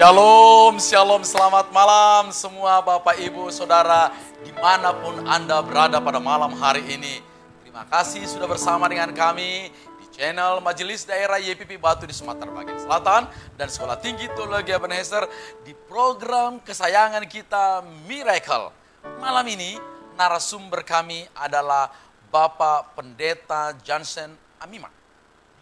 Shalom, shalom, selamat malam semua Bapak Ibu Saudara dimanapun Anda berada pada malam hari ini. Terima kasih sudah bersama dengan kami di channel Majelis Daerah YPP Batu di Sumatera Bagian Selatan dan Sekolah Tinggi Teologi Ebenezer di program kesayangan kita Miracle. Malam ini narasumber kami adalah Bapak Pendeta Johnson Amiman.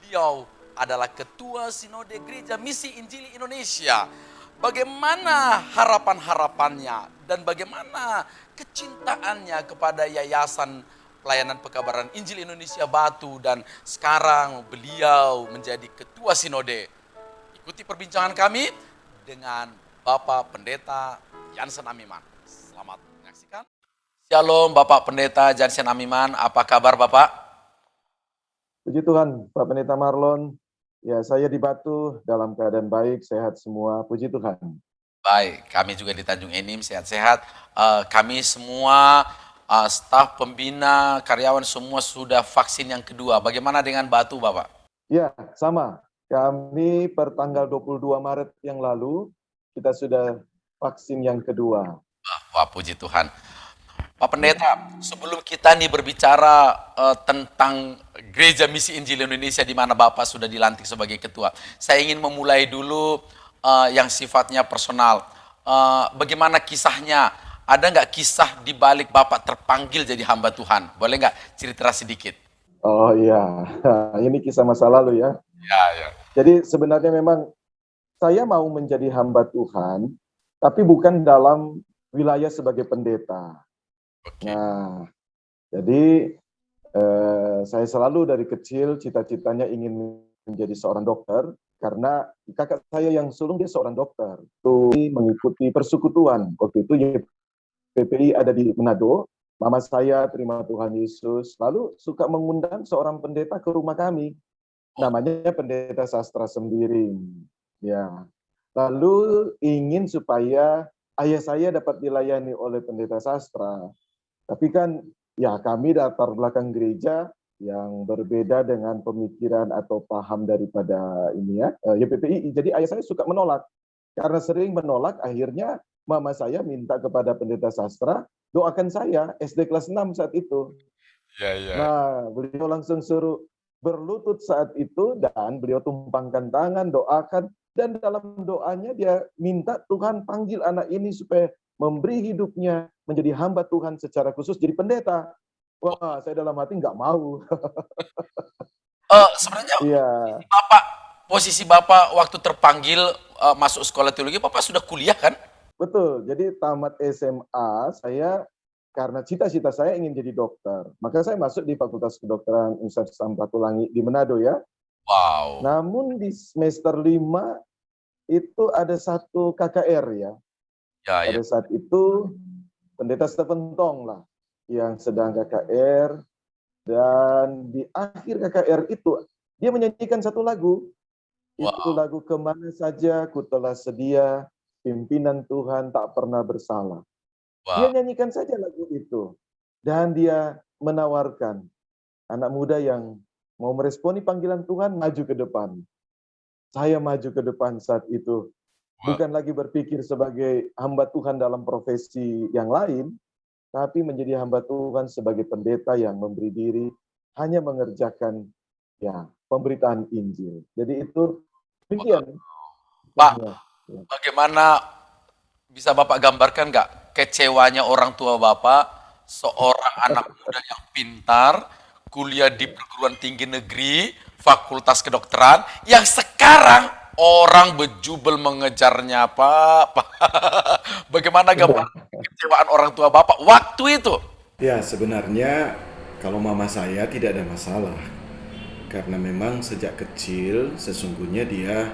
Beliau adalah Ketua Sinode Gereja Misi Injili Indonesia. Bagaimana harapan-harapannya dan bagaimana kecintaannya kepada Yayasan Pelayanan Pekabaran Injil Indonesia Batu dan sekarang beliau menjadi Ketua Sinode. Ikuti perbincangan kami dengan Bapak Pendeta Johnson Amiman. Selamat menyaksikan. Shalom Bapak Pendeta Johnson Amiman, apa kabar Bapak? Puji Tuhan, Pak Pendeta Marlon. Ya, saya di Batu dalam keadaan baik, sehat semua. Puji Tuhan. Baik, kami juga di Tanjung Enim sehat-sehat. Kami semua staf pembina, karyawan semua sudah vaksin yang kedua. Bagaimana dengan Batu, Bapak? Ya, sama. Kami per tanggal 22 Maret yang lalu, kita sudah vaksin yang kedua. Wah, puji Tuhan. Pak Pendeta, sebelum kita nih berbicara tentang Gereja Misi Injil Indonesia di mana Bapak sudah dilantik sebagai ketua, saya ingin memulai dulu yang sifatnya personal. Bagaimana kisahnya? Ada nggak kisah di balik Bapak terpanggil jadi hamba Tuhan? Boleh nggak cerita sedikit? Oh iya, ini kisah masa lalu ya. Ya. Jadi sebenarnya memang saya mau menjadi hamba Tuhan, tapi bukan dalam wilayah sebagai pendeta. Oke. Nah, jadi saya selalu dari kecil cita-citanya ingin menjadi seorang dokter karena kakak saya yang sulung dia seorang dokter. Itu mengikuti persekutuan. Waktu itu YPPI ada di Manado. Mama saya terima Tuhan Yesus. Lalu suka mengundang seorang pendeta ke rumah kami. Namanya Pendeta Sastra Sembiring. Ya. Lalu ingin supaya ayah saya dapat dilayani oleh Pendeta Sastra. Tapi kan ya kami latar belakang gereja yang berbeda dengan pemikiran atau paham daripada ini ya YPPI. Jadi ayah saya suka menolak. Karena sering menolak, akhirnya mama saya minta kepada Pendeta Sastra, doakan saya SD kelas 6 saat itu. Ya. Nah, beliau langsung suruh berlutut saat itu dan beliau tumpangkan tangan, doakan. Dan dalam doanya dia minta Tuhan panggil anak ini supaya memberi hidupnya menjadi hamba Tuhan secara khusus jadi pendeta. Wah, saya dalam hati nggak mau. Sebenarnya Iya, posisi Bapak waktu terpanggil masuk sekolah teologi, Bapak sudah kuliah kan? betul. Jadi tamat SMA, saya karena cita-cita saya ingin jadi dokter. Maka saya masuk di Fakultas Kedokteran Universitas Samratulangi di Manado ya. Wow. Namun di semester 5 itu ada satu KKR ya. Pada saat itu Pendeta Stephen Tong lah yang sedang KKR, dan di akhir KKR itu dia menyanyikan satu lagu. Wow. Itu lagu Kemana Saja Ku Telah Sedia, Pimpinan Tuhan Tak Pernah Bersalah. Wow. Dia nyanyikan saja lagu itu. Dan dia menawarkan anak muda yang mau meresponi panggilan Tuhan maju ke depan. Saya maju ke depan saat itu. Bukan lagi berpikir sebagai hamba Tuhan dalam profesi yang lain, tapi menjadi hamba Tuhan sebagai pendeta yang memberi diri hanya mengerjakan ya pemberitaan Injil. Jadi itu demikian. Pak, bagaimana bisa Bapak gambarkan nggak kecewanya orang tua Bapak, seorang anak muda yang pintar, kuliah di perguruan tinggi negeri, fakultas kedokteran, yang sekarang orang bejubel mengejarnya, Pak. Bagaimana gambaran kekecewaan orang tua Bapak waktu itu? Ya, sebenarnya kalau mama saya tidak ada masalah. Karena memang sejak kecil sesungguhnya dia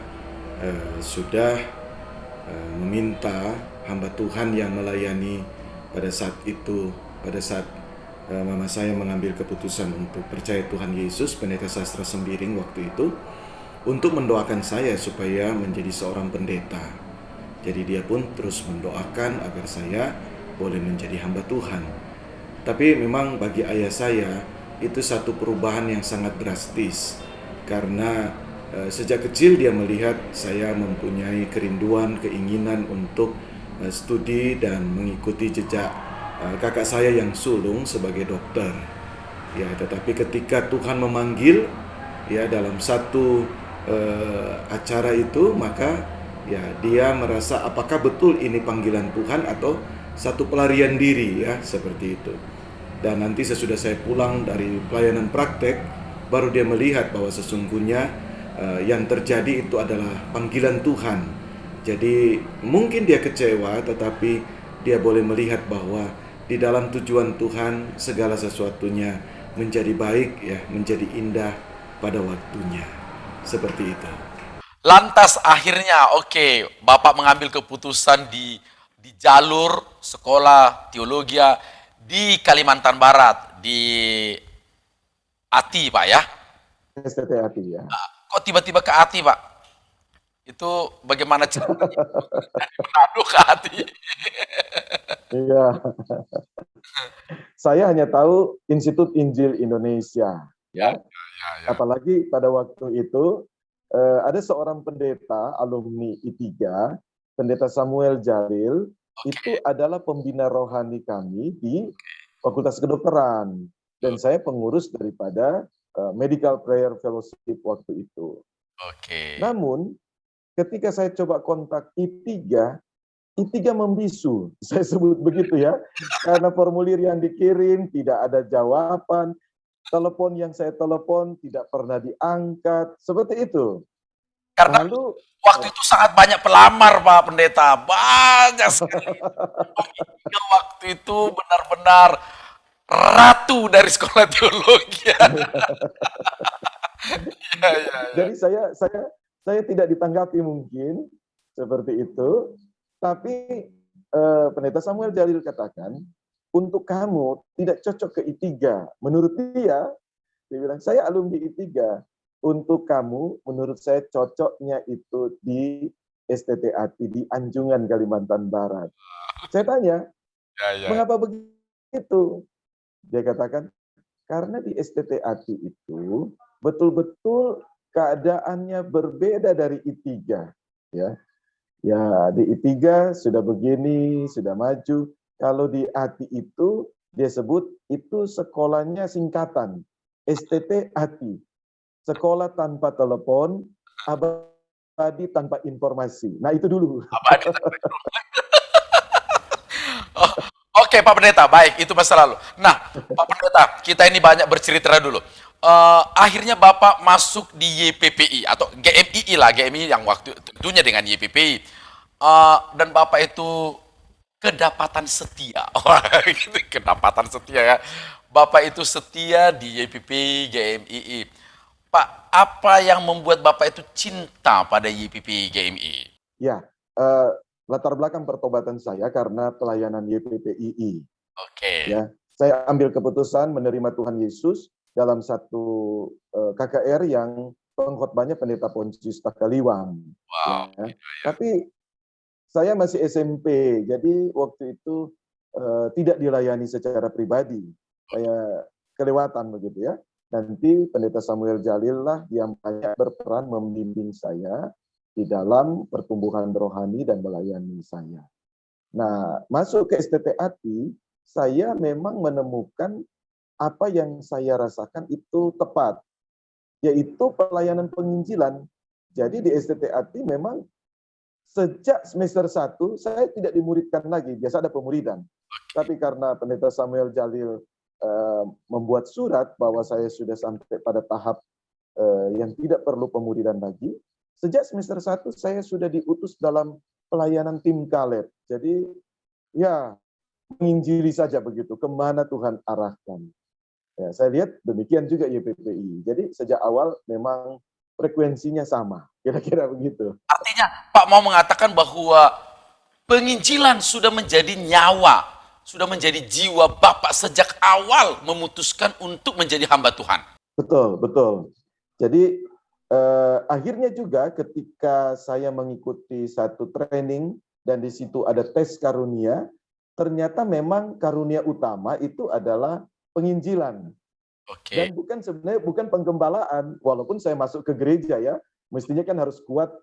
sudah meminta hamba Tuhan yang melayani pada saat itu, pada saat mama saya mengambil keputusan untuk percaya Tuhan Yesus, Pendeta Sastra Sembiring waktu itu, untuk mendoakan saya supaya menjadi seorang pendeta. Jadi dia pun terus mendoakan agar saya boleh menjadi hamba Tuhan. Tapi memang bagi ayah saya itu satu perubahan yang sangat drastis, karena sejak kecil dia melihat saya mempunyai kerinduan, keinginan untuk studi dan mengikuti jejak kakak saya yang sulung sebagai dokter. Ya, tetapi ketika Tuhan memanggil ya dalam satu acara itu, maka ya dia merasa apakah betul ini panggilan Tuhan atau satu pelarian diri, ya seperti itu. Dan nanti sesudah saya pulang dari pelayanan praktek, baru dia melihat bahwa sesungguhnya yang terjadi itu adalah panggilan Tuhan. Jadi mungkin dia kecewa, tetapi dia boleh melihat bahwa di dalam tujuan Tuhan segala sesuatunya menjadi baik, ya, menjadi indah pada waktunya. Seperti itu. Lantas akhirnya, oke, Bapak mengambil keputusan di jalur sekolah teologi di Kalimantan Barat, di ATI, Pak ya. STT Ati ya. Kok tiba-tiba ke ATI, Pak? Itu bagaimana ceritanya? Dari Manado ke ATI. Iya. Saya hanya tahu Institut Injil Indonesia, ya. Ya. Apalagi pada waktu itu ada seorang pendeta alumni I3, Pendeta Samuel Jalil, itu adalah pembina rohani kami di Fakultas Kedokteran, dan saya pengurus daripada Medical Prayer Fellowship waktu itu. Oke. Namun ketika saya coba kontak I3 membisu, saya sebut begitu ya, karena formulir yang dikirim tidak ada jawaban, telepon yang saya telepon tidak pernah diangkat, seperti itu. Karena Lalu waktu itu sangat banyak pelamar, Pak Pendeta. Banyak sekali. Waktu itu benar-benar ratu dari sekolah teologi. Ya. jadi saya tidak ditanggapi mungkin seperti itu, tapi Pendeta Samuel Jalil katakan, untuk kamu tidak cocok ke I3. Menurut dia bilang, saya alumni I3. Untuk kamu, menurut saya cocoknya itu di STT Ati, di Anjungan, Kalimantan Barat. Saya tanya, mengapa begitu? Dia katakan, karena di STT Ati itu betul-betul keadaannya berbeda dari I3. Ya, di I3 sudah begini, sudah maju. Kalau di Ati itu, dia sebut itu sekolahnya singkatan, STT Ati. Sekolah tanpa telepon, abadi tanpa informasi. Nah, itu dulu. Oh, oke, Pak Pendeta, baik, itu masa lalu. Nah, Pak Pendeta, kita ini banyak bercerita dulu. Akhirnya Bapak masuk di YPPI atau GMII lah, GMII yang waktu tentunya dengan YPPI. Dan Bapak itu kedapatan setia. Wah, gitu, kedapatan setia ya. Bapak itu setia di YPPI, GMII. Pak, apa yang membuat Bapak itu cinta pada YPPI, GMII? Ya, latar belakang pertobatan saya karena pelayanan YPPII. Oke. Ya, saya ambil keputusan menerima Tuhan Yesus dalam satu KKR yang pengkhotbahnya Pendeta Pontius Takaliwang. Wow. Ya. Tapi saya masih SMP, jadi waktu itu tidak dilayani secara pribadi. Saya kelewatan begitu ya. Nanti Pendeta Samuel Jalil lah yang banyak berperan membimbing saya di dalam pertumbuhan rohani dan melayani saya. Nah, masuk ke STT Ati, saya memang menemukan apa yang saya rasakan itu tepat, yaitu pelayanan penginjilan. Jadi di STT Ati memang sejak semester 1 saya tidak dimuridkan lagi, biasa ada pemuridan. Tapi karena Pendeta Samuel Jalil membuat surat bahwa saya sudah sampai pada tahap yang tidak perlu pemuridan lagi, sejak semester 1 saya sudah diutus dalam pelayanan tim Kaleb. Jadi ya menginjili saja begitu, kemana Tuhan arahkan. Ya, saya lihat demikian juga YPPI. Jadi sejak awal memang frekuensinya sama, kira-kira begitu. Artinya Pak mau mengatakan bahwa penginjilan sudah menjadi nyawa, sudah menjadi jiwa Bapak sejak awal memutuskan untuk menjadi hamba Tuhan. Betul, betul. Jadi akhirnya juga ketika saya mengikuti satu training dan di situ ada tes karunia, ternyata memang karunia utama itu adalah penginjilan. Oke. Dan sebenarnya bukan penggembalaan, walaupun saya masuk ke gereja ya, Mestinya kan harus kuat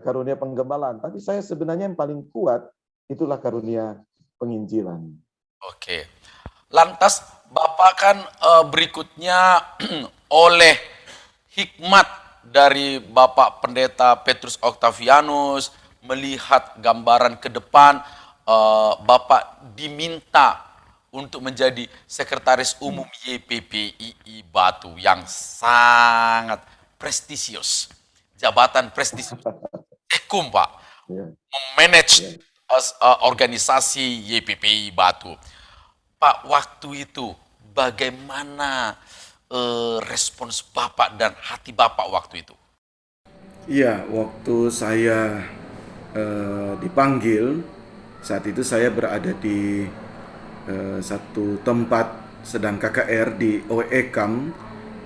karunia penggembalaan, tapi saya sebenarnya yang paling kuat itulah karunia penginjilan. Oke. Lantas Bapak kan berikutnya oleh hikmat dari Bapak Pendeta Petrus Octavianus melihat gambaran ke depan, Bapak diminta untuk menjadi sekretaris umum YPPII Batu yang sangat prestisius, jabatan prestisius, Ekum Pak, Ya, memanage ya. organisasi YPPI Batu. Pak, waktu itu bagaimana respons Bapak dan hati Bapak waktu itu? Iya, waktu saya dipanggil, saat itu saya berada di satu tempat sedang KKR di OEKAM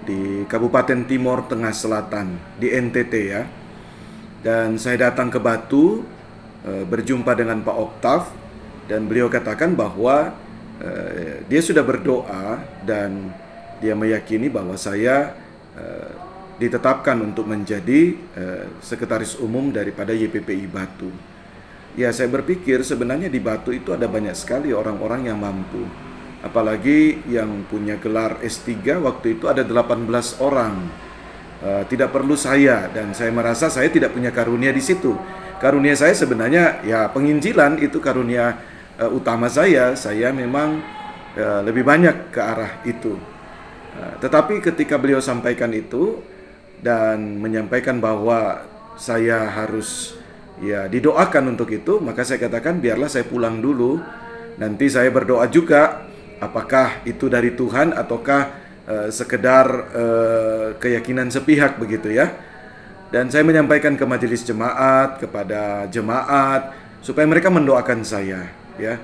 di Kabupaten Timor Tengah Selatan, di NTT ya. Dan saya datang ke Batu, berjumpa dengan Pak Oktav, dan beliau katakan bahwa dia sudah berdoa dan dia meyakini bahwa saya ditetapkan untuk menjadi sekretaris umum daripada YPPI Batu. Ya, saya berpikir sebenarnya di Batu itu ada banyak sekali orang-orang yang mampu. Apalagi yang punya gelar S3 waktu itu ada 18 orang. Tidak perlu saya, dan saya merasa saya tidak punya karunia di situ. Karunia saya sebenarnya ya penginjilan, itu karunia utama saya. Saya memang lebih banyak ke arah itu. Tetapi ketika beliau sampaikan itu dan menyampaikan bahwa saya harus ya didoakan untuk itu, maka saya katakan biarlah saya pulang dulu. Nanti saya berdoa juga apakah itu dari Tuhan ataukah sekedar keyakinan sepihak begitu ya. Dan saya menyampaikan ke majelis jemaat, kepada jemaat supaya mereka mendoakan saya ya.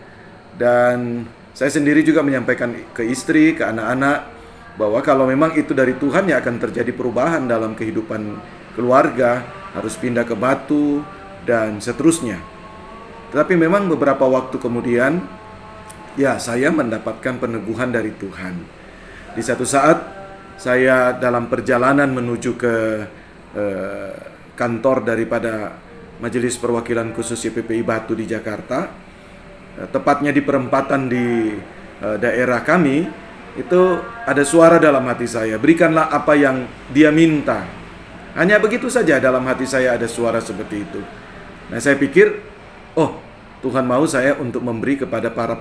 Dan saya sendiri juga menyampaikan ke istri, ke anak-anak bahwa kalau memang itu dari Tuhan ya akan terjadi perubahan dalam kehidupan keluarga, harus pindah ke Batu dan seterusnya. Tetapi memang beberapa waktu kemudian ya saya mendapatkan peneguhan dari Tuhan. Di satu saat saya dalam perjalanan menuju ke kantor daripada Majelis Perwakilan Khusus YPPI Batu di Jakarta, tepatnya di perempatan di daerah kami, itu ada suara dalam hati saya, berikanlah apa yang dia minta. Hanya begitu saja dalam hati saya ada suara seperti itu. Nah, saya pikir, oh, Tuhan mau saya untuk memberi kepada para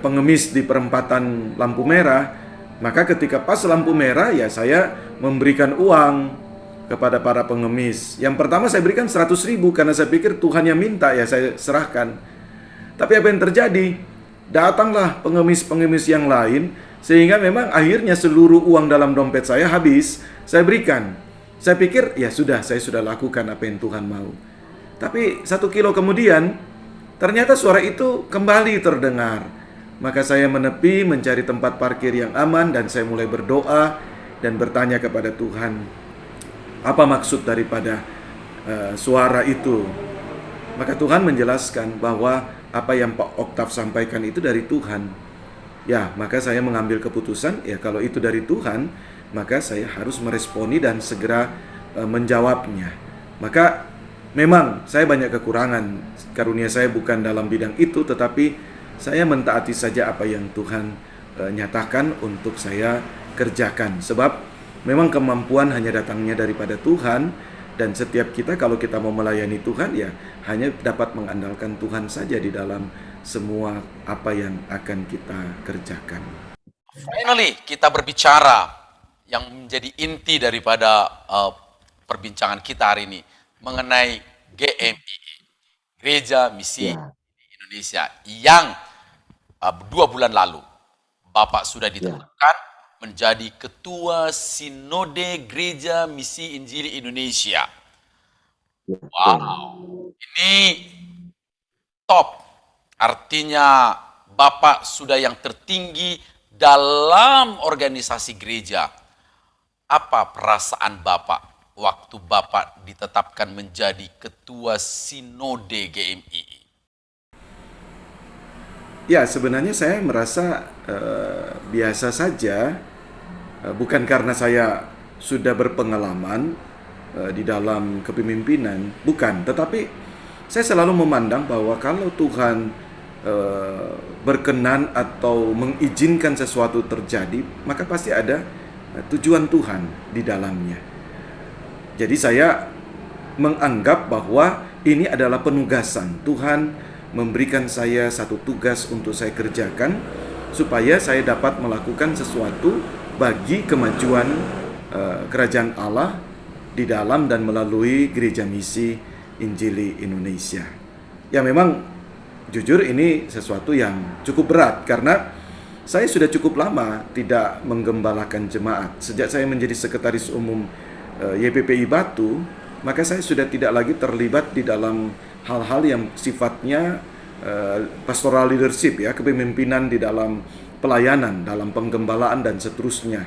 pengemis di perempatan lampu merah. Maka ketika pas lampu merah ya saya memberikan uang kepada para pengemis. Yang pertama saya berikan 100.000 karena saya pikir Tuhan yang minta ya saya serahkan. Tapi apa yang terjadi? Datanglah pengemis-pengemis yang lain, sehingga memang akhirnya seluruh uang dalam dompet saya habis, saya berikan. Saya pikir, ya sudah, saya sudah lakukan apa yang Tuhan mau. Tapi 1 kilo kemudian, ternyata suara itu kembali terdengar. Maka saya menepi mencari tempat parkir yang aman, dan saya mulai berdoa dan bertanya kepada Tuhan, apa maksud daripada suara itu? Maka Tuhan menjelaskan bahwa apa yang Pak Oktav sampaikan itu dari Tuhan. Ya, maka saya mengambil keputusan, ya kalau itu dari Tuhan, maka saya harus meresponi dan segera menjawabnya. Maka memang saya banyak kekurangan, karunia saya bukan dalam bidang itu, tetapi saya mentaati saja apa yang Tuhan nyatakan untuk saya kerjakan. Sebab memang kemampuan hanya datangnya daripada Tuhan, dan setiap kita kalau kita mau melayani Tuhan ya hanya dapat mengandalkan Tuhan saja di dalam semua apa yang akan kita kerjakan. Finally, kita berbicara yang menjadi inti daripada perbincangan kita hari ini mengenai GMII, Gereja Misi Ya. Indonesia, yang 2 bulan lalu Bapak sudah ditetapkan menjadi Ketua Sinode Gereja Misi Injili Indonesia. Wow, ini top. Artinya Bapak sudah yang tertinggi dalam organisasi gereja. Apa perasaan Bapak waktu Bapak ditetapkan menjadi Ketua Sinode GMII? Ya, sebenarnya saya merasa biasa saja, bukan karena saya sudah berpengalaman di dalam kepemimpinan, bukan. Tetapi saya selalu memandang bahwa kalau Tuhan berkenan atau mengizinkan sesuatu terjadi, maka pasti ada tujuan Tuhan di dalamnya. Jadi saya menganggap bahwa ini adalah penugasan. Tuhan memberikan saya satu tugas untuk saya kerjakan supaya saya dapat melakukan sesuatu bagi kemajuan kerajaan Allah di dalam dan melalui Gereja Misi Injili Indonesia. Ya memang jujur ini sesuatu yang cukup berat karena saya sudah cukup lama tidak menggembalakan jemaat. Sejak saya menjadi sekretaris umum YPPI Batu, maka saya sudah tidak lagi terlibat di dalam hal-hal yang sifatnya pastoral leadership, ya, kepemimpinan di dalam pelayanan, dalam penggembalaan dan seterusnya.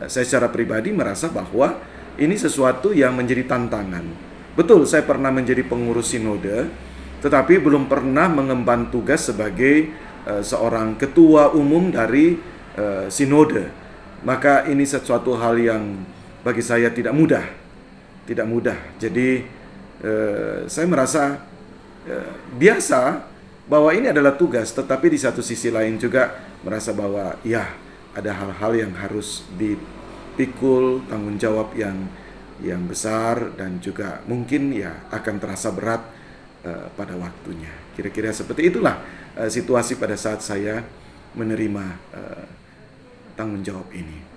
Saya secara pribadi merasa bahwa ini sesuatu yang menjadi tantangan. Betul, saya pernah menjadi pengurus sinode, tetapi belum pernah mengemban tugas sebagai seorang ketua umum dari sinode. Maka ini sesuatu hal yang bagi saya tidak mudah. Jadi saya merasa biasa bahwa ini adalah tugas, tetapi di satu sisi lain juga merasa bahwa ya ada hal-hal yang harus dipikul, tanggung jawab yang besar dan juga mungkin ya akan terasa berat pada waktunya. Kira-kira seperti itulah situasi pada saat saya menerima tanggung jawab ini.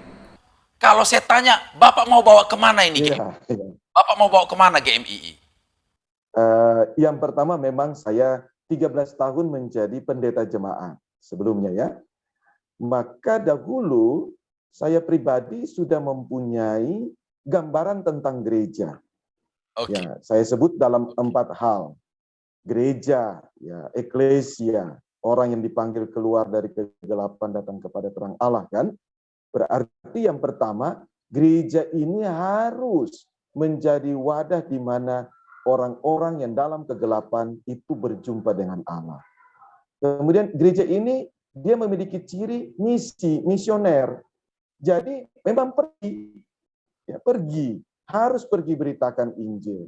Kalau saya tanya, Bapak mau bawa kemana ini GMII? Iya. Bapak mau bawa kemana GMII? Yang pertama memang saya 13 tahun menjadi pendeta jemaat sebelumnya, ya. Maka dahulu saya pribadi sudah mempunyai gambaran tentang gereja. Oke. Ya, saya sebut dalam 4 hal. Gereja, ya, eklesia, orang yang dipanggil keluar dari kegelapan datang kepada terang Allah, kan? Berarti yang pertama, gereja ini harus menjadi wadah di mana orang-orang yang dalam kegelapan itu berjumpa dengan Allah. Kemudian gereja ini dia memiliki ciri misioner. Jadi memang harus pergi beritakan Injil.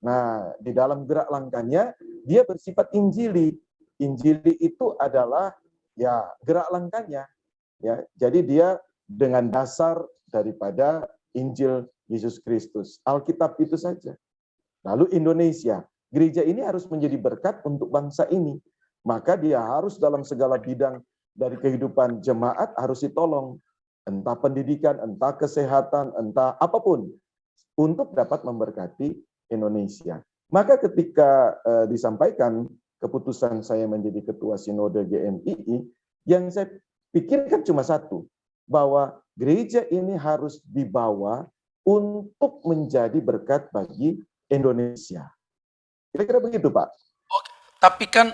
Nah, di dalam gerak langkahnya dia bersifat injili. Injili itu adalah ya gerak langkahnya. Ya, jadi dia dengan dasar daripada Injil Yesus Kristus. Alkitab itu saja. Lalu Indonesia, gereja ini harus menjadi berkat untuk bangsa ini. Maka dia harus dalam segala bidang dari kehidupan jemaat harus ditolong. Entah pendidikan, entah kesehatan, entah apapun. Untuk dapat memberkati Indonesia. Maka ketika disampaikan keputusan saya menjadi ketua sinode GMII, yang saya pikirkan cuma satu. Bahwa gereja ini harus dibawa untuk menjadi berkat bagi Indonesia. Kira-kira begitu, Pak. Tapi kan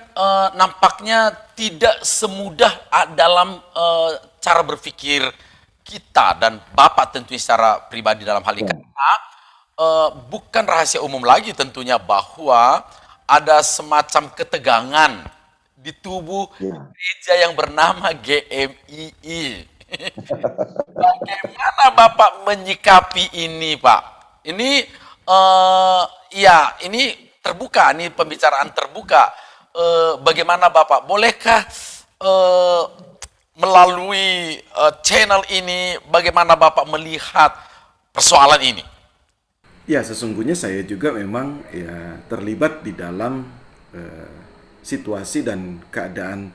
nampaknya tidak semudah dalam cara berpikir kita dan Bapak tentunya secara pribadi dalam hal ini. Karena bukan rahasia umum lagi tentunya bahwa ada semacam ketegangan di tubuh gereja yang bernama GMII. Bagaimana Bapak menyikapi ini, Pak? Ini ya ini terbuka, ini pembicaraan terbuka. Bagaimana Bapak? Bolehkah melalui channel ini, bagaimana Bapak melihat persoalan ini? Ya, sesungguhnya saya juga memang ya terlibat di dalam situasi dan keadaan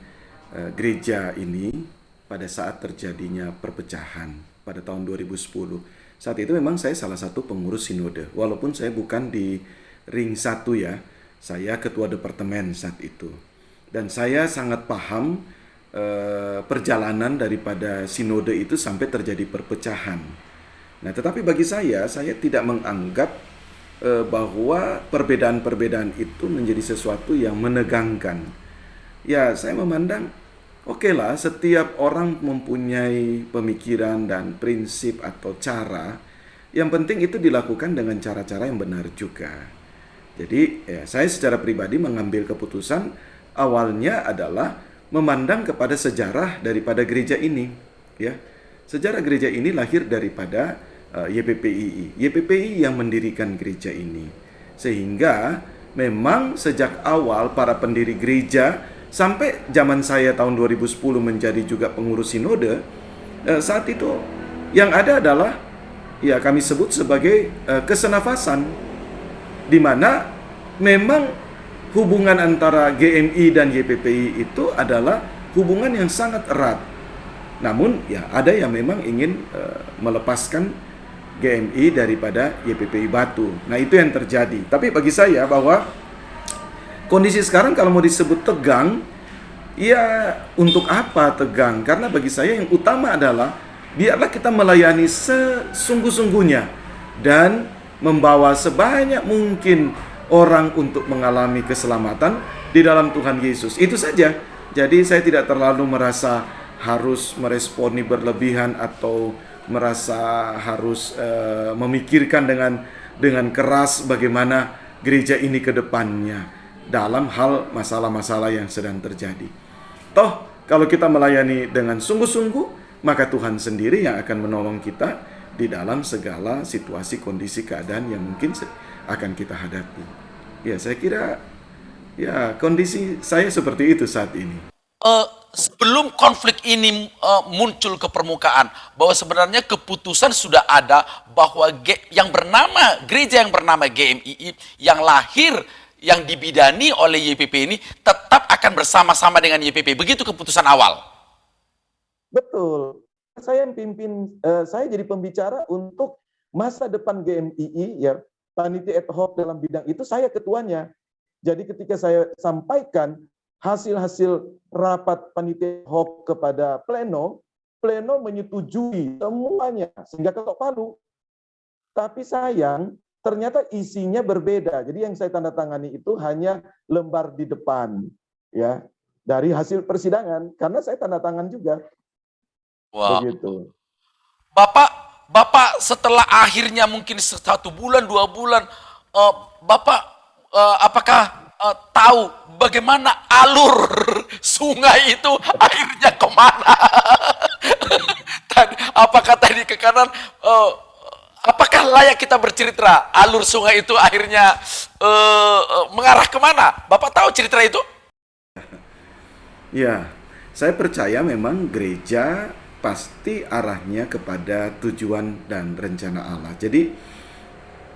gereja ini pada saat terjadinya perpecahan pada tahun 2010. Saat itu memang saya salah satu pengurus sinode, walaupun saya bukan di ring 1 ya, saya ketua departemen saat itu. Dan saya sangat paham perjalanan daripada sinode itu sampai terjadi perpecahan. Nah, tetapi bagi saya tidak menganggap bahwa perbedaan-perbedaan itu menjadi sesuatu yang menegangkan. Ya, saya memandang oke lah, setiap orang mempunyai pemikiran dan prinsip atau cara. Yang penting itu dilakukan dengan cara-cara yang benar juga. Jadi ya, saya secara pribadi mengambil keputusan awalnya adalah memandang kepada sejarah daripada gereja ini. Ya, sejarah gereja ini lahir daripada YPPII. YPPI yang mendirikan gereja ini. Sehingga memang sejak awal para pendiri gereja sampai zaman saya tahun 2010 menjadi juga pengurus sinode, saat itu yang ada adalah ya kami sebut sebagai kesenafasan, di mana memang hubungan antara GMI dan YPPI itu adalah hubungan yang sangat erat. Namun ya ada yang memang ingin melepaskan GMI daripada YPPI Batu. Nah, itu yang terjadi. Tapi bagi saya bahwa kondisi sekarang kalau mau disebut tegang, ya untuk apa tegang? Karena bagi saya yang utama adalah biarlah kita melayani sesungguh-sungguhnya dan membawa sebanyak mungkin orang untuk mengalami keselamatan di dalam Tuhan Yesus. Itu saja. Jadi saya tidak terlalu merasa harus meresponi berlebihan atau merasa harus memikirkan dengan keras bagaimana gereja ini ke depannya dalam hal masalah-masalah yang sedang terjadi. Toh, kalau kita melayani dengan sungguh-sungguh, maka Tuhan sendiri yang akan menolong kita di dalam segala situasi, kondisi, keadaan yang mungkin akan kita hadapi. Ya, saya kira ya kondisi saya seperti itu saat ini. Sebelum konflik ini muncul ke permukaan, bahwa sebenarnya keputusan sudah ada bahwa gereja yang bernama GMII yang lahir, yang dibidani oleh YPP ini tetap akan bersama-sama dengan YPP. Begitu keputusan awal. Betul. Saya jadi pembicara untuk masa depan GMII, ya, panitia ad hoc dalam bidang itu, saya ketuanya. Jadi ketika saya sampaikan hasil-hasil rapat panitia ad hoc kepada pleno menyetujui semuanya sehingga ketok palu. Tapi sayang, ternyata isinya berbeda. Jadi yang saya tanda tangani itu hanya lembar di depan, ya, dari hasil persidangan, karena saya tanda tangan juga. Wow. Begitu. Bapak setelah akhirnya mungkin 1 bulan, 2 bulan, Bapak apakah tahu bagaimana alur sungai itu akhirnya kemana? Apakah tadi ke kanan? Apakah layak kita bercerita alur sungai itu akhirnya mengarah kemana? Bapak tahu cerita itu? Ya, saya percaya memang gereja pasti arahnya kepada tujuan dan rencana Allah. Jadi,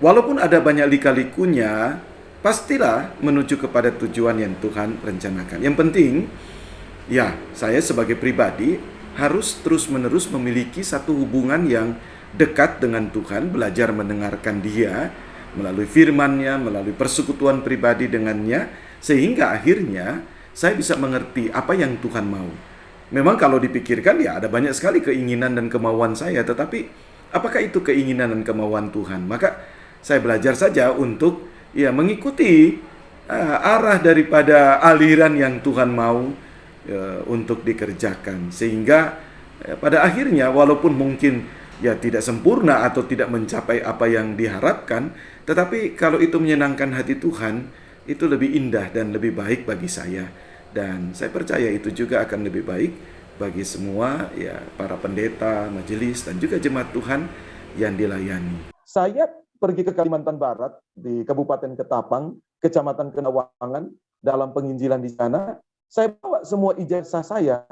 walaupun ada banyak lika-likunya, pastilah menuju kepada tujuan yang Tuhan rencanakan. Yang penting, ya, saya sebagai pribadi harus terus-menerus memiliki satu hubungan yang dekat dengan Tuhan, belajar mendengarkan Dia melalui firman-Nya, melalui persekutuan pribadi dengannya, sehingga akhirnya saya bisa mengerti apa yang Tuhan mau. Memang kalau dipikirkan ya ada banyak sekali keinginan dan kemauan saya, tetapi apakah itu keinginan dan kemauan Tuhan? Maka saya belajar saja untuk ya mengikuti arah daripada aliran yang Tuhan mau untuk dikerjakan, sehingga pada akhirnya walaupun mungkin ya tidak sempurna atau tidak mencapai apa yang diharapkan, tetapi kalau itu menyenangkan hati Tuhan, itu lebih indah dan lebih baik bagi saya. Dan saya percaya itu juga akan lebih baik bagi semua ya para pendeta, majelis dan juga jemaat Tuhan yang dilayani. Saya pergi ke Kalimantan Barat di Kabupaten Ketapang, Kecamatan Kenawangan, dalam penginjilan di sana. Saya bawa semua ijazah saya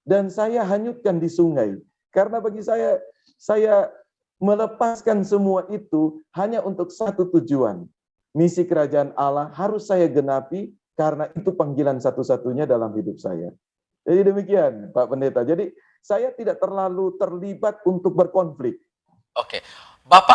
dan saya hanyutkan di sungai. Karena bagi saya melepaskan semua itu hanya untuk satu tujuan. Misi kerajaan Allah harus saya genapi karena itu panggilan satu-satunya dalam hidup saya. Jadi demikian, Pak Pendeta. Jadi saya tidak terlalu terlibat untuk berkonflik. Oke.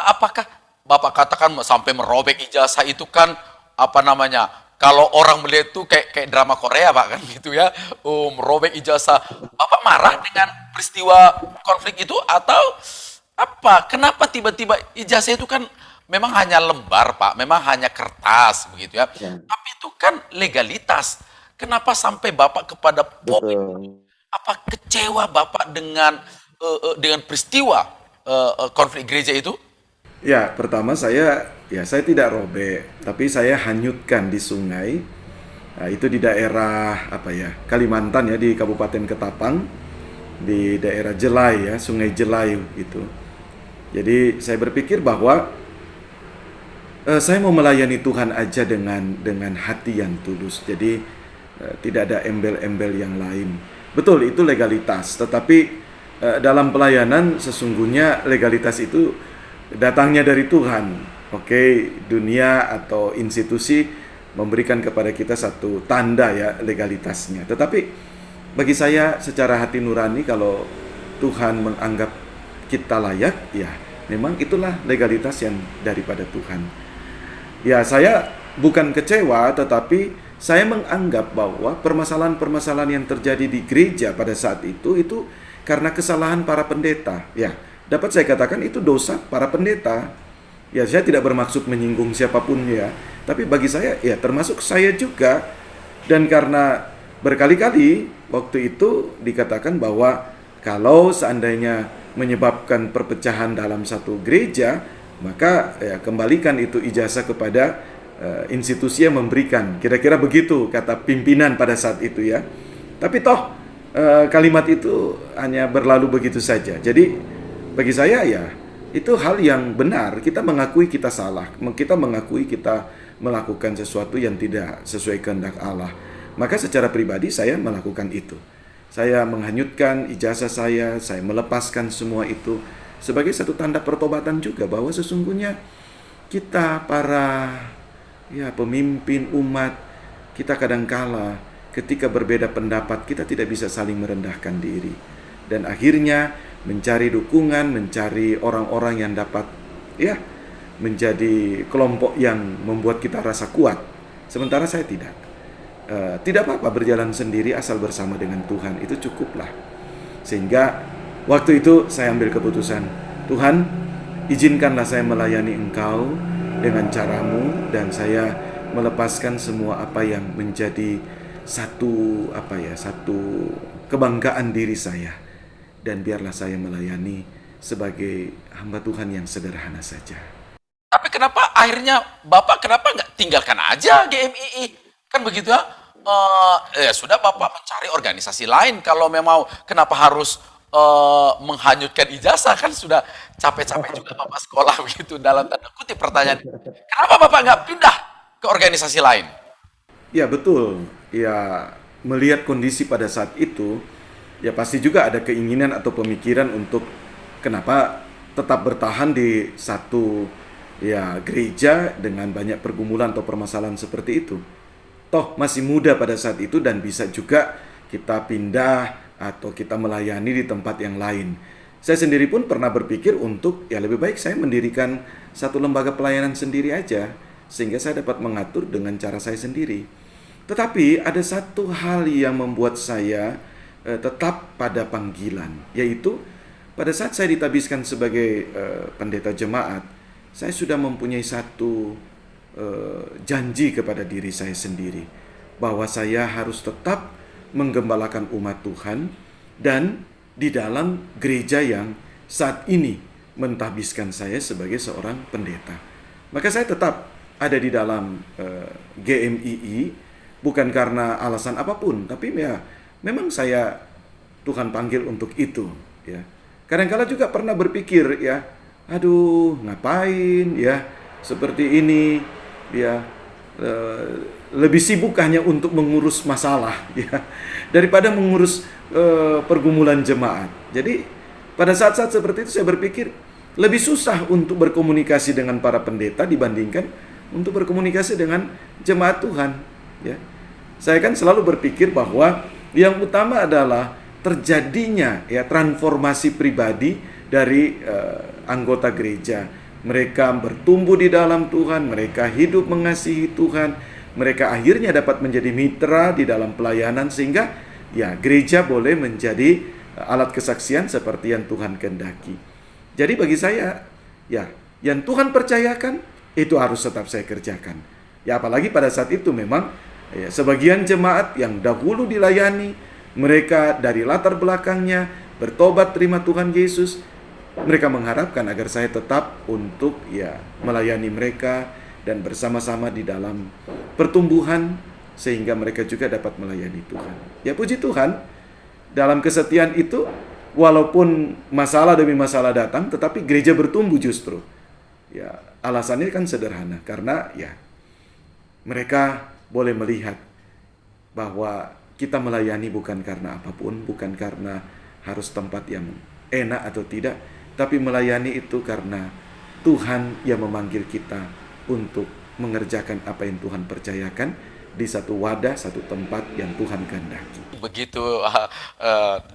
Apakah Bapak katakan sampai merobek ijazah itu kan apa namanya? Kalau orang melihat itu kayak drama Korea, Pak, kan gitu ya. Merobek ijazah. Bapak marah dengan peristiwa konflik itu atau apa? Kenapa tiba-tiba ijazah itu kan memang hanya lembar, Pak, memang hanya kertas begitu ya. Tapi itu kan legalitas. Kenapa sampai Bapak kepada poin? Apa kecewa Bapak dengan peristiwa konflik gereja itu? Ya, pertama saya tidak robek, tapi saya hanyutkan di sungai. Nah, itu di daerah Kalimantan ya, di Kabupaten Ketapang, di daerah Jelai ya, Sungai Jelai itu. Jadi saya berpikir bahwa saya mau melayani Tuhan aja dengan hati yang tulus. Jadi tidak ada embel-embel yang lain. Betul, itu legalitas. Tetapi dalam pelayanan sesungguhnya legalitas itu datangnya dari Tuhan. Oke, dunia atau institusi memberikan kepada kita satu tanda ya legalitasnya. Tetapi bagi saya secara hati nurani, kalau Tuhan menganggap kita layak, ya memang itulah legalitas yang daripada Tuhan. Ya, saya bukan kecewa, tetapi saya menganggap bahwa permasalahan-permasalahan yang terjadi di gereja pada saat itu karena kesalahan para pendeta. Ya, dapat saya katakan itu dosa para pendeta. Ya, saya tidak bermaksud menyinggung siapapun ya, tapi bagi saya ya termasuk saya juga. Dan karena berkali-kali waktu itu dikatakan bahwa kalau seandainya menyebabkan perpecahan dalam satu gereja, maka ya kembalikan itu ijazah kepada institusi yang memberikan. Kira-kira begitu kata pimpinan pada saat itu ya. Tapi toh kalimat itu hanya berlalu begitu saja. Jadi bagi saya ya itu hal yang benar. Kita mengakui kita salah, kita mengakui kita melakukan sesuatu yang tidak sesuai kehendak Allah. Maka secara pribadi saya melakukan itu. Saya menghanyutkan ijazah saya melepaskan semua itu sebagai satu tanda pertobatan juga, bahwa sesungguhnya kita para pemimpin umat, kita kadangkala ketika berbeda pendapat kita tidak bisa saling merendahkan diri, dan akhirnya mencari dukungan, mencari orang-orang yang dapat menjadi kelompok yang membuat kita rasa kuat. Sementara saya tidak. Tidak apa-apa berjalan sendiri asal bersama dengan Tuhan, itu cukuplah. Sehingga waktu itu saya ambil keputusan, Tuhan, izinkanlah saya melayani Engkau dengan caramu, dan saya melepaskan semua apa yang menjadi satu kebanggaan diri saya, dan biarlah saya melayani sebagai hamba Tuhan yang sederhana saja. Tapi kenapa akhirnya Bapak nggak tinggalkan aja GMII? Kan begitu ya? Ya sudah, Bapak mencari organisasi lain kalau memang. Kenapa harus menghanyutkan ijazah? Kan sudah capek-capek juga Bapak sekolah begitu, dalam tanda kutip pertanyaan. Kenapa Bapak nggak pindah ke organisasi lain? Ya betul, ya melihat kondisi pada saat itu, ya pasti juga ada keinginan atau pemikiran untuk kenapa tetap bertahan di satu gereja dengan banyak pergumulan atau permasalahan seperti itu. Toh masih muda pada saat itu, dan bisa juga kita pindah atau kita melayani di tempat yang lain. Saya sendiri pun pernah berpikir untuk lebih baik saya mendirikan satu lembaga pelayanan sendiri aja, sehingga saya dapat mengatur dengan cara saya sendiri. Tetapi ada satu hal yang membuat saya tetap pada panggilan, yaitu pada saat saya ditabiskan sebagai pendeta jemaat, saya sudah mempunyai satu janji kepada diri saya sendiri, bahwa saya harus tetap menggembalakan umat Tuhan dan di dalam gereja yang saat ini mentabiskan saya sebagai seorang pendeta. Maka saya tetap ada di dalam GMII, bukan karena alasan apapun, tapi memang saya Tuhan panggil untuk itu ya. Kadang-kala juga pernah berpikir aduh ngapain seperti ini lebih sibuk hanya untuk mengurus masalah daripada mengurus pergumulan jemaat. Jadi pada saat-saat seperti itu saya berpikir lebih susah untuk berkomunikasi dengan para pendeta dibandingkan untuk berkomunikasi dengan jemaat Tuhan ya. Saya kan selalu berpikir bahwa yang utama adalah terjadinya transformasi pribadi dari anggota gereja. Mereka bertumbuh di dalam Tuhan, mereka hidup mengasihi Tuhan, mereka akhirnya dapat menjadi mitra di dalam pelayanan, sehingga gereja boleh menjadi alat kesaksian seperti yang Tuhan kehendaki. Jadi bagi saya yang Tuhan percayakan itu harus tetap saya kerjakan. Apalagi pada saat itu memang sebagian jemaat yang dahulu dilayani, mereka dari latar belakangnya bertobat terima Tuhan Yesus, mereka mengharapkan agar saya tetap untuk melayani mereka dan bersama-sama di dalam pertumbuhan, sehingga mereka juga dapat melayani Tuhan. Puji Tuhan, dalam kesetiaan itu walaupun masalah demi masalah datang, tetapi gereja bertumbuh justru. Ya, alasannya kan sederhana, karena ya mereka boleh melihat bahwa kita melayani bukan karena apapun, bukan karena harus tempat yang enak atau tidak, tapi melayani itu karena Tuhan yang memanggil kita untuk mengerjakan apa yang Tuhan percayakan di satu wadah, satu tempat yang Tuhan kehendaki. Begitu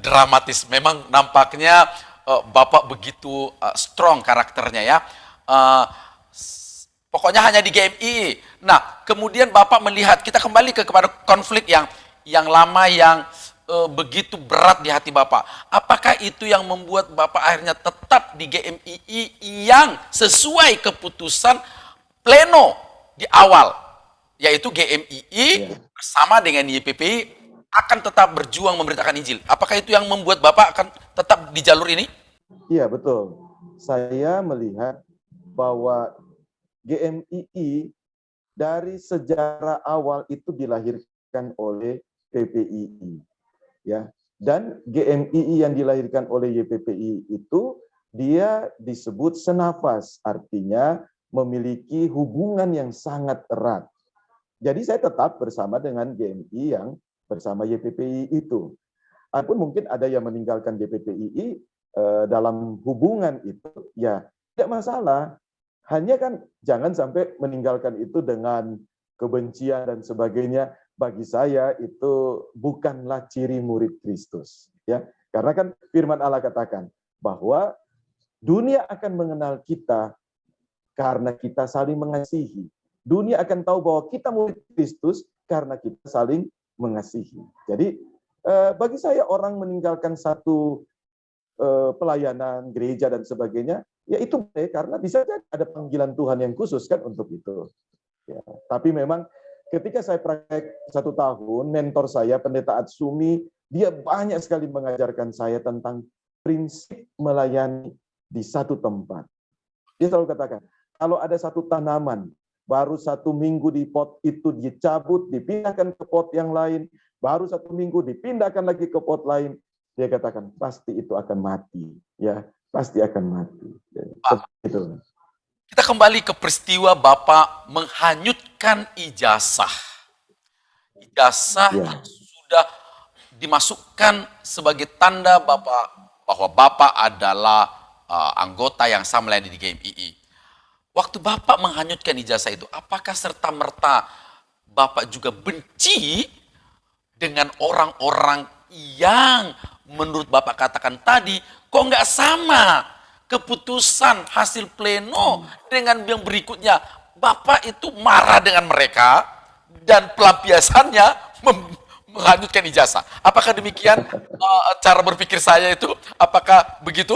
dramatis. Memang nampaknya Bapak begitu strong karakternya ya. Eh, Pokoknya hanya di GMI. Nah, kemudian Bapak melihat, kita kembali kepada konflik yang lama, yang begitu berat di hati Bapak. Apakah itu yang membuat Bapak akhirnya tetap di GMI yang sesuai keputusan pleno di awal, yaitu GMI bersama dengan YPPI akan tetap berjuang memberitakan Injil. Apakah itu yang membuat Bapak akan tetap di jalur ini? Iya, betul. Saya melihat bahwa GMII dari sejarah awal itu dilahirkan oleh PPII, ya. Dan GMII yang dilahirkan oleh YPPI itu dia disebut senafas, artinya memiliki hubungan yang sangat erat. Jadi saya tetap bersama dengan GMI yang bersama YPPI itu. Adapun mungkin ada yang meninggalkan YPPI dalam hubungan itu, ya tidak masalah. Hanya kan jangan sampai meninggalkan itu dengan kebencian dan sebagainya. Bagi saya itu bukanlah ciri murid Kristus, ya. Karena kan firman Allah katakan bahwa dunia akan mengenal kita karena kita saling mengasihi. Dunia akan tahu bahwa kita murid Kristus karena kita saling mengasihi. Jadi bagi saya orang meninggalkan satu pelayanan gereja dan sebagainya, ya itu boleh, karena bisa jadi ada panggilan Tuhan yang khusus kan untuk itu. Ya, tapi memang ketika saya praktek 1 tahun, mentor saya Pendeta Atsumi, dia banyak sekali mengajarkan saya tentang prinsip melayani di satu tempat. Dia selalu katakan, kalau ada satu tanaman, baru 1 minggu di pot itu dicabut, dipindahkan ke pot yang lain, baru 1 minggu dipindahkan lagi ke pot lain, dia katakan pasti itu akan mati, ya pasti akan mati. Itu. Kita kembali ke peristiwa Bapak menghanyutkan ijazah. Ijazah yang sudah dimasukkan sebagai tanda Bapak bahwa Bapak adalah anggota yang sah melayani di GMII. Waktu Bapak menghanyutkan ijazah itu, apakah serta-merta Bapak juga benci dengan orang-orang yang menurut Bapak katakan tadi, kok nggak sama keputusan hasil pleno dengan yang berikutnya? Bapak itu marah dengan mereka dan pelampiasannya menghanyutkan ijazah. Apakah demikian cara berpikir saya itu? Apakah begitu?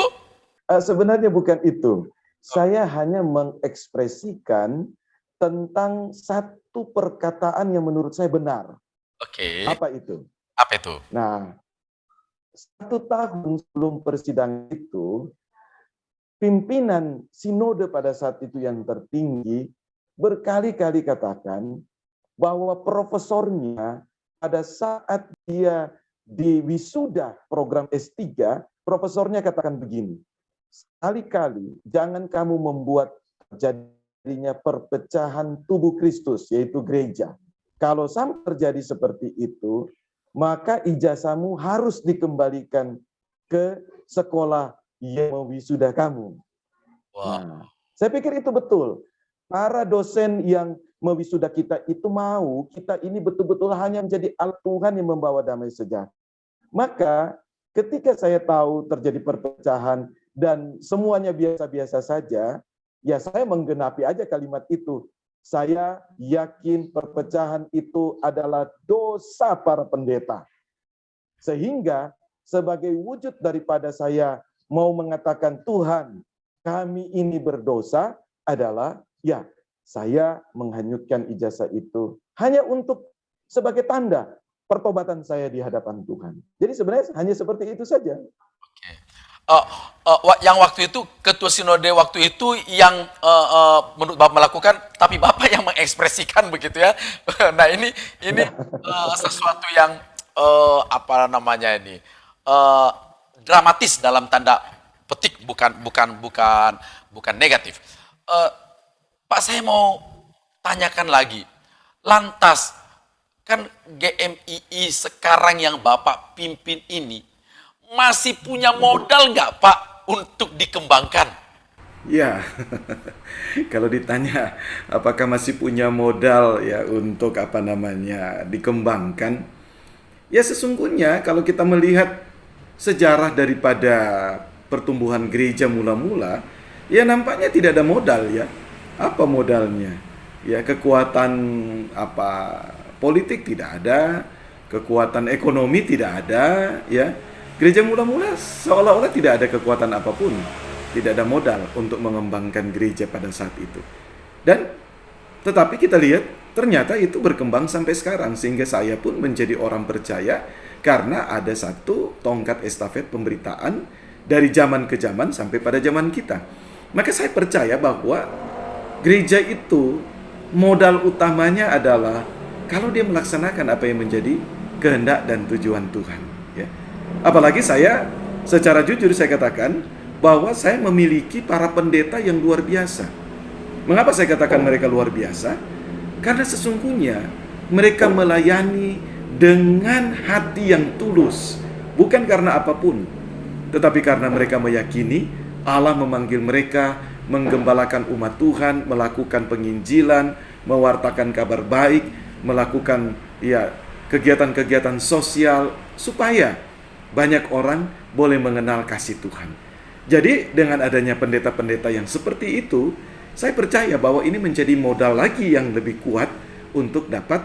Sebenarnya bukan itu. Saya hanya mengekspresikan tentang satu perkataan yang menurut saya benar. Oke. Apa itu? Apa itu? Nah, 1 tahun sebelum persidangan itu, pimpinan sinode pada saat itu yang tertinggi berkali-kali katakan bahwa profesornya pada saat dia di wisuda program S3, profesornya katakan begini, sekali-kali jangan kamu membuat terjadinya perpecahan tubuh Kristus, yaitu gereja. Kalau sampai terjadi seperti itu, maka ijazahmu harus dikembalikan ke sekolah yang mewisuda kamu. Wow. Nah, saya pikir itu betul. Para dosen yang mewisuda kita itu mau kita ini betul-betul hanya menjadi alat Tuhan yang membawa damai sejahtera. Maka ketika saya tahu terjadi perpecahan dan semuanya biasa-biasa saja, ya saya menggenapi aja kalimat itu. Saya yakin perpecahan itu adalah dosa para pendeta. Sehingga sebagai wujud daripada saya mau mengatakan, Tuhan, kami ini berdosa, adalah ya saya menghanyutkan ijazah itu hanya untuk sebagai tanda pertobatan saya di hadapan Tuhan. Jadi sebenarnya hanya seperti itu saja. Yang waktu itu ketua sinode waktu itu yang menurut Bapak melakukan, tapi Bapak yang mengekspresikan begitu ya. Nah ini sesuatu yang apa namanya ini dramatis dalam tanda petik, bukan negatif. Pak, saya mau tanyakan lagi. Lantas kan GMII sekarang yang Bapak pimpin ini masih punya modal nggak Pak untuk dikembangkan? Ya, kalau ditanya apakah masih punya modal ya untuk dikembangkan, ya sesungguhnya kalau kita melihat sejarah daripada pertumbuhan gereja mula-mula, ya nampaknya tidak ada modal ya. Apa modalnya? Ya kekuatan politik tidak ada, kekuatan ekonomi tidak ada, ya. Gereja mula-mula seolah-olah tidak ada kekuatan apapun. Tidak ada modal untuk mengembangkan gereja pada saat itu. Tetapi kita lihat ternyata itu berkembang sampai sekarang, sehingga saya pun menjadi orang percaya karena ada satu tongkat estafet pemberitaan dari zaman ke zaman sampai pada zaman kita. Maka saya percaya bahwa gereja itu modal utamanya adalah kalau dia melaksanakan apa yang menjadi kehendak dan tujuan Tuhan, ya. Apalagi secara jujur saya katakan bahwa saya memiliki para pendeta yang luar biasa. Mengapa saya katakan mereka luar biasa? Karena sesungguhnya mereka melayani dengan hati yang tulus, bukan karena apapun, tetapi karena mereka meyakini Allah memanggil mereka menggembalakan umat Tuhan, melakukan penginjilan, mewartakan kabar baik, melakukan kegiatan-kegiatan sosial supaya banyak orang boleh mengenal kasih Tuhan. Jadi dengan adanya pendeta-pendeta yang seperti itu, saya percaya bahwa ini menjadi modal lagi yang lebih kuat untuk dapat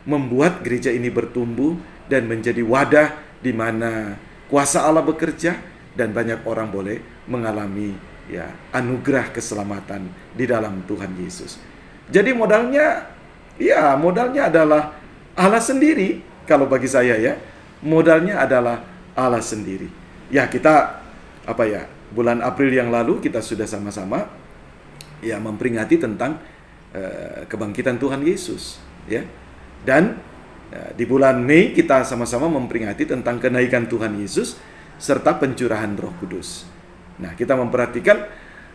membuat gereja ini bertumbuh dan menjadi wadah di mana kuasa Allah bekerja dan banyak orang boleh mengalami anugerah keselamatan di dalam Tuhan Yesus. Jadi modalnya adalah Allah sendiri. Kalau bagi saya modalnya adalah Allah sendiri. Ya, kita bulan April yang lalu kita sudah sama-sama memperingati tentang kebangkitan Tuhan Yesus, ya. Dan di bulan Mei kita sama-sama memperingati tentang kenaikan Tuhan Yesus serta pencurahan Roh Kudus. Nah, kita memperhatikan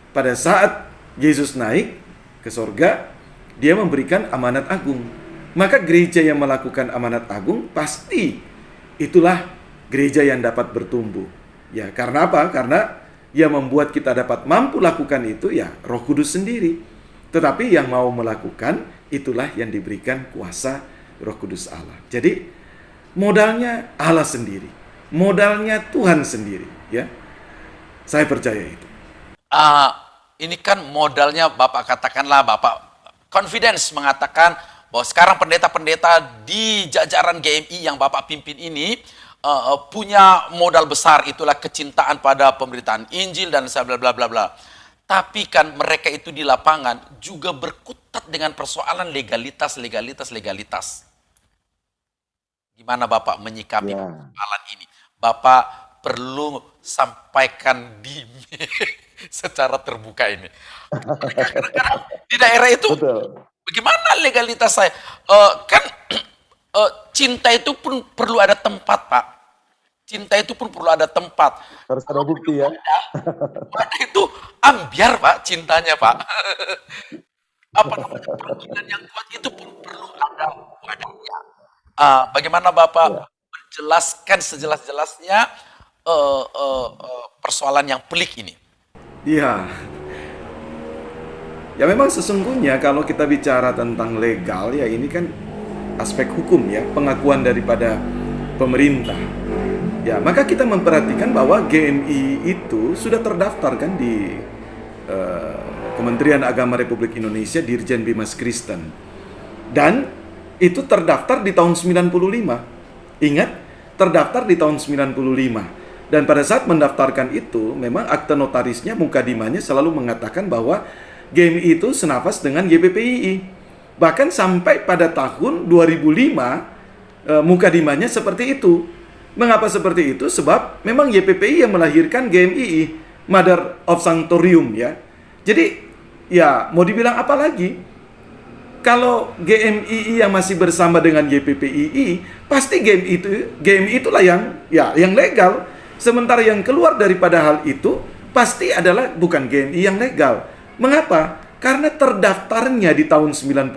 pada saat Yesus naik ke sorga, dia memberikan amanat agung. Maka gereja yang melakukan amanat agung pasti itulah gereja yang dapat bertumbuh. Ya, karena apa? Karena yang membuat kita dapat mampu lakukan itu Roh Kudus sendiri. Tetapi yang mau melakukan itulah yang diberikan kuasa Roh Kudus Allah. Jadi modalnya Allah sendiri. Modalnya Tuhan sendiri, ya. Saya percaya itu. Ini kan modalnya Bapak katakanlah, Bapak confidence mengatakan bahwa sekarang pendeta-pendeta di jajaran GMI yang Bapak pimpin ini punya modal besar, itulah kecintaan pada pemberitaan Injil dan bla bla bla bla. Tapi kan mereka itu di lapangan juga berkutat dengan persoalan legalitas. Gimana Bapak menyikapi persoalan ini? Bapak perlu sampaikan secara terbuka ini. Karena di daerah itu bagaimana legalitas saya? Cinta itu pun perlu ada tempat, Pak. Cinta itu pun perlu ada tempat. Harus ada bukti ya. Wadah itu ambiar, Pak, cintanya, Pak. Perjuangan yang kuat itu pun perlu ada wadahnya. Bagaimana Bapak menjelaskan sejelas-jelasnya persoalan yang pelik ini? Iya. Ya memang sesungguhnya kalau kita bicara tentang legal ini kan aspek hukum pengakuan daripada pemerintah. Ya, maka kita memperhatikan bahwa GMI itu sudah terdaftar kan di Kementerian Agama Republik Indonesia, Dirjen Bimas Kristen. Dan itu terdaftar di tahun 95. Ingat, terdaftar di tahun 95. Dan pada saat mendaftarkan itu, memang akte notarisnya, mukadimahnya selalu mengatakan bahwa GMI itu senafas dengan YPPII. Bahkan sampai pada tahun 2005, mukadimahnya seperti itu. Mengapa seperti itu? Sebab memang YPPI yang melahirkan GMII, Mother of Sanctorium, ya. Jadi, mau dibilang apa lagi? Kalau GMII yang masih bersama dengan YPPII, pasti GMI itulah yang legal. Sementara yang keluar daripada hal itu pasti adalah bukan GMI yang legal. Mengapa? Karena terdaftarnya di tahun 95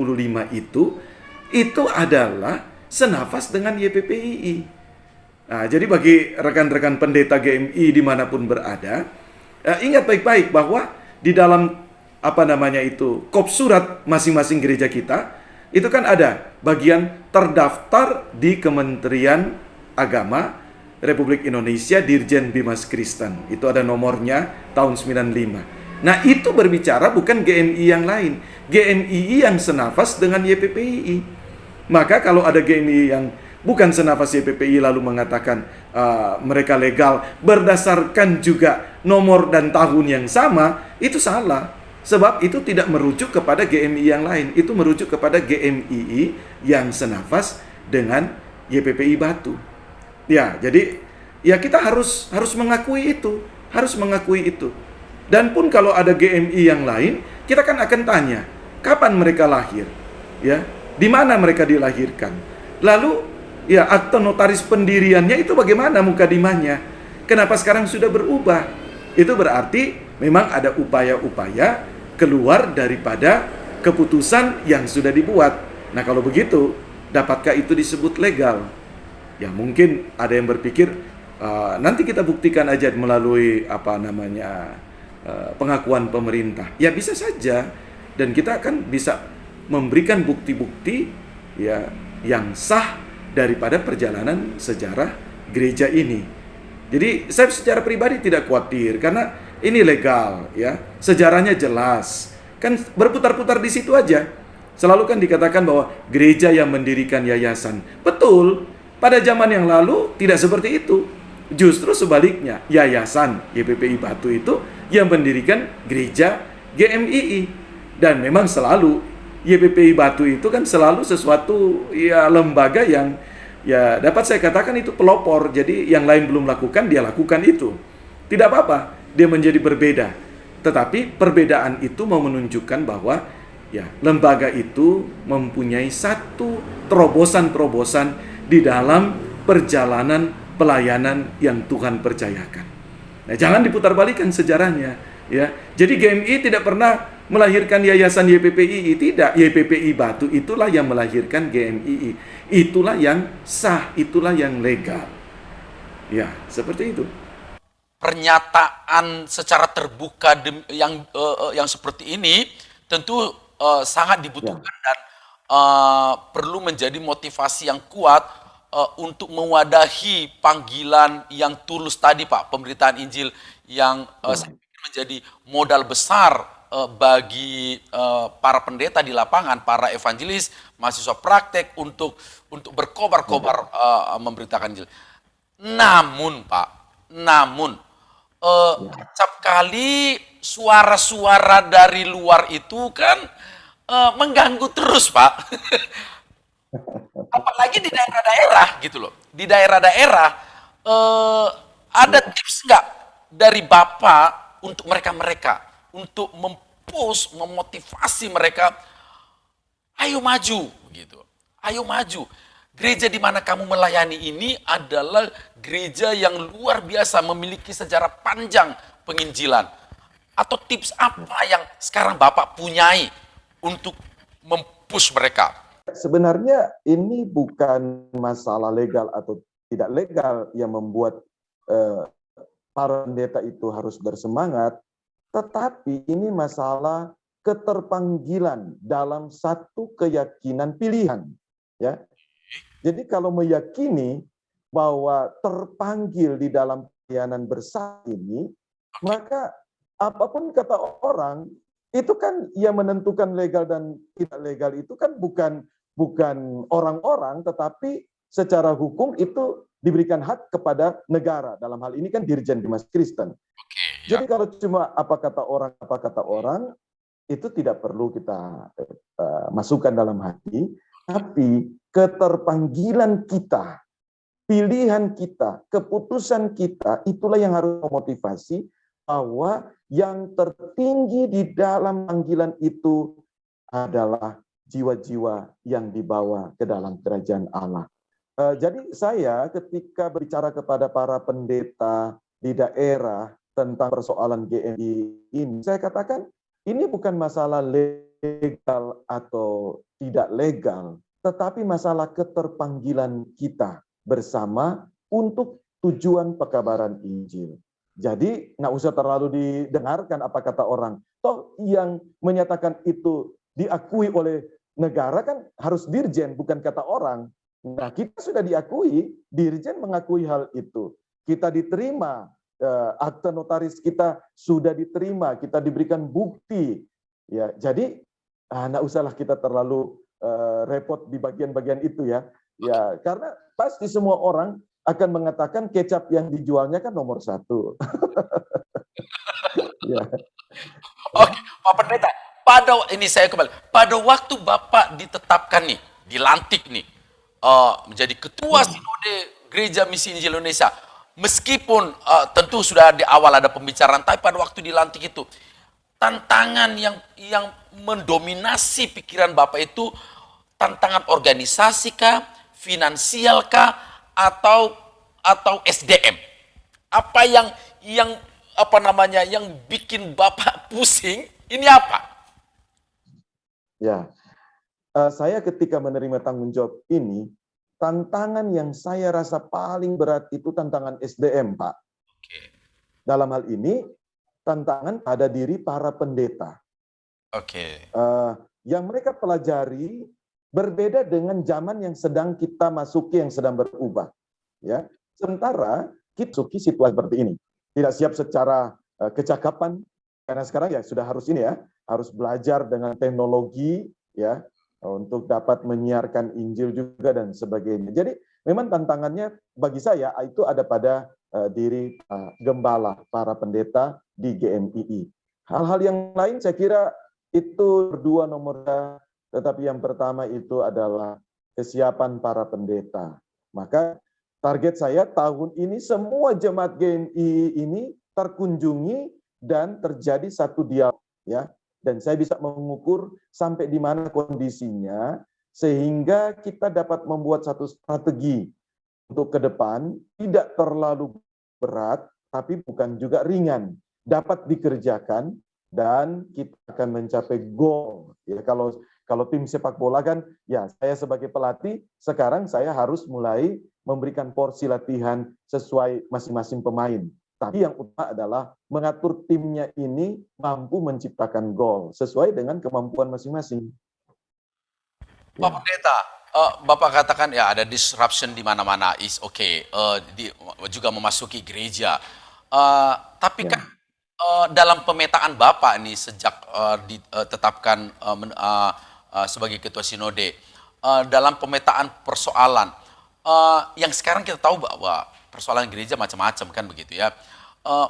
itu adalah senafas dengan YPPII. Nah, jadi bagi rekan-rekan pendeta GMI dimanapun berada, ingat baik-baik bahwa di dalam kop surat masing-masing gereja kita, itu kan ada bagian terdaftar di Kementerian Agama Republik Indonesia Dirjen Bimas Kristen. Itu ada nomornya tahun 95. Nah, itu berbicara bukan GMI yang lain. GMI yang senafas dengan YPPII. Maka kalau ada GMI yang bukan senafas YPPII lalu mengatakan mereka legal berdasarkan juga nomor dan tahun yang sama, itu salah. Sebab itu tidak merujuk kepada GMI yang lain. Itu merujuk kepada GMII yang senafas dengan YPPI Batu. Ya, jadi ya kita harus mengakui itu. Harus mengakui itu. Dan pun kalau ada GMI yang lain, kita kan akan tanya, kapan mereka lahir? Ya, di mana mereka dilahirkan? Lalu, ya akte notaris pendiriannya itu bagaimana mukadimahnya? Kenapa sekarang sudah berubah? Itu berarti memang ada upaya-upaya keluar daripada keputusan yang sudah dibuat. Nah, kalau begitu, dapatkah itu disebut legal? Ya, mungkin ada yang berpikir, nanti kita buktikan aja melalui pengakuan pemerintah. Ya, bisa saja. Dan kita akan bisa memberikan bukti-bukti ya yang sah daripada perjalanan sejarah gereja ini. Jadi, saya secara pribadi tidak khawatir karena ini legal, ya. Sejarahnya jelas. Kan berputar-putar di situ aja. Selalu kan dikatakan bahwa gereja yang mendirikan yayasan. Betul. Pada zaman yang lalu tidak seperti itu. Justru sebaliknya, yayasan YPPI Batu itu yang mendirikan gereja GMII. Dan memang selalu YPPI Batu itu kan selalu sesuatu ya lembaga yang ya dapat saya katakan itu pelopor. Jadi yang lain belum lakukan, dia lakukan itu. Tidak apa-apa, dia menjadi berbeda. Tetapi perbedaan itu mau menunjukkan bahwa ya lembaga itu mempunyai satu terobosan-terobosan di dalam perjalanan pelayanan yang Tuhan percayakan. Nah, jangan diputarbalikkan sejarahnya, ya. Jadi GMI tidak pernah melahirkan yayasan YPPII, tidak. YPPI Batu itulah yang melahirkan GMII. Itulah yang sah, itulah yang legal. Ya, seperti itu. Pernyataan secara terbuka yang seperti ini tentu sangat dibutuhkan dan perlu menjadi motivasi yang kuat untuk mewadahi panggilan yang tulus tadi, Pak, pemberitaan Injil yang saya pikir menjadi modal besar bagi para pendeta di lapangan, para evangelis, mahasiswa praktek untuk berkobar-kobar memberitakan Injil. Namun, Pak, acap kali suara-suara dari luar itu kan mengganggu terus, Pak. Apalagi di daerah-daerah gitu loh. Di daerah-daerah ada tips nggak dari Bapak untuk mereka-mereka untuk mempush, memotivasi mereka, ayo maju gitu. Ayo maju. Gereja di mana kamu melayani ini adalah gereja yang luar biasa, memiliki sejarah panjang penginjilan. Atau tips apa yang sekarang Bapak punyai untuk mempush mereka? Sebenarnya ini bukan masalah legal atau tidak legal yang membuat para pendeta itu harus bersemangat, tetapi ini masalah keterpanggilan dalam satu keyakinan pilihan, ya. Jadi kalau meyakini bahwa terpanggil di dalam pelayanan bersama ini, maka apapun kata orang, itu kan yang menentukan legal dan tidak legal itu kan bukan orang-orang, tetapi secara hukum itu diberikan hak kepada negara. Dalam hal ini kan Dirjen Bimas Kristen. Jadi kalau cuma apa kata orang, itu tidak perlu kita masukkan dalam hati, tapi keterpanggilan kita, pilihan kita, keputusan kita, itulah yang harus memotivasi bahwa yang tertinggi di dalam panggilan itu adalah jiwa-jiwa yang dibawa ke dalam kerajaan Allah. Jadi saya ketika berbicara kepada para pendeta di daerah tentang persoalan GMI ini, saya katakan ini bukan masalah legal atau tidak legal, tetapi masalah keterpanggilan kita bersama untuk tujuan pekabaran Injil. Jadi nggak usah terlalu didengarkan apa kata orang. Toh yang menyatakan itu diakui oleh negara kan harus dirjen, bukan kata orang. Nah, kita sudah diakui, dirjen mengakui hal itu. Kita diterima, akte notaris kita sudah diterima, kita diberikan bukti. Ya, jadi nggak usahlah kita terlalu repot di bagian-bagian itu ya. Ya, karena pasti semua orang akan mengatakan kecap yang dijualnya kan nomor 1. Ya. Oke, Pak Pendeta. Ini saya kembali. Pada waktu Bapak ditetapkan nih, dilantik nih, menjadi ketua Sinode Gereja Misi Injil Indonesia, meskipun tentu sudah di awal ada pembicaraan, tapi pada waktu dilantik itu tantangan yang mendominasi pikiran Bapak itu tantangan organisasi kah, finansial kah, atau SDM? Apa yang yang bikin Bapak pusing? Ini apa? Ya, saya ketika menerima tanggung jawab ini, tantangan yang saya rasa paling berat itu tantangan SDM, Pak. Oke. Dalam hal ini, tantangan pada diri para pendeta. Oke. Yang mereka pelajari berbeda dengan zaman yang sedang kita masuki, yang sedang berubah. Ya, sementara kita masuki situasi seperti ini, tidak siap secara kecakapan, karena sekarang ya sudah harus ini ya, harus belajar dengan teknologi ya, untuk dapat menyiarkan Injil juga dan sebagainya. Jadi memang tantangannya bagi saya itu ada pada diri gembala, para pendeta di GMII. Hal-hal yang lain saya kira itu berdua nomor, tetapi yang pertama itu adalah kesiapan para pendeta. Maka target saya tahun ini semua jemaat GMI ini terkunjungi dan terjadi satu dialog ya. Dan saya bisa mengukur sampai di mana kondisinya, sehingga kita dapat membuat satu strategi untuk ke depan, tidak terlalu berat, tapi bukan juga ringan, dapat dikerjakan, dan kita akan mencapai goal. Ya, kalau tim sepak bola kan, ya saya sebagai pelatih, sekarang saya harus mulai memberikan porsi latihan sesuai masing-masing pemain. Tapi yang utama adalah mengatur timnya ini mampu menciptakan gol sesuai dengan kemampuan masing-masing. Pak Pendeta, Bapak katakan ya ada disruption di mana-mana, is okay. Juga memasuki gereja. Tapi kan dalam pemetaan Bapak nih sejak ditetapkan sebagai ketua sinode, dalam pemetaan persoalan, yang sekarang kita tahu bahwa persoalan gereja macam-macam kan begitu ya.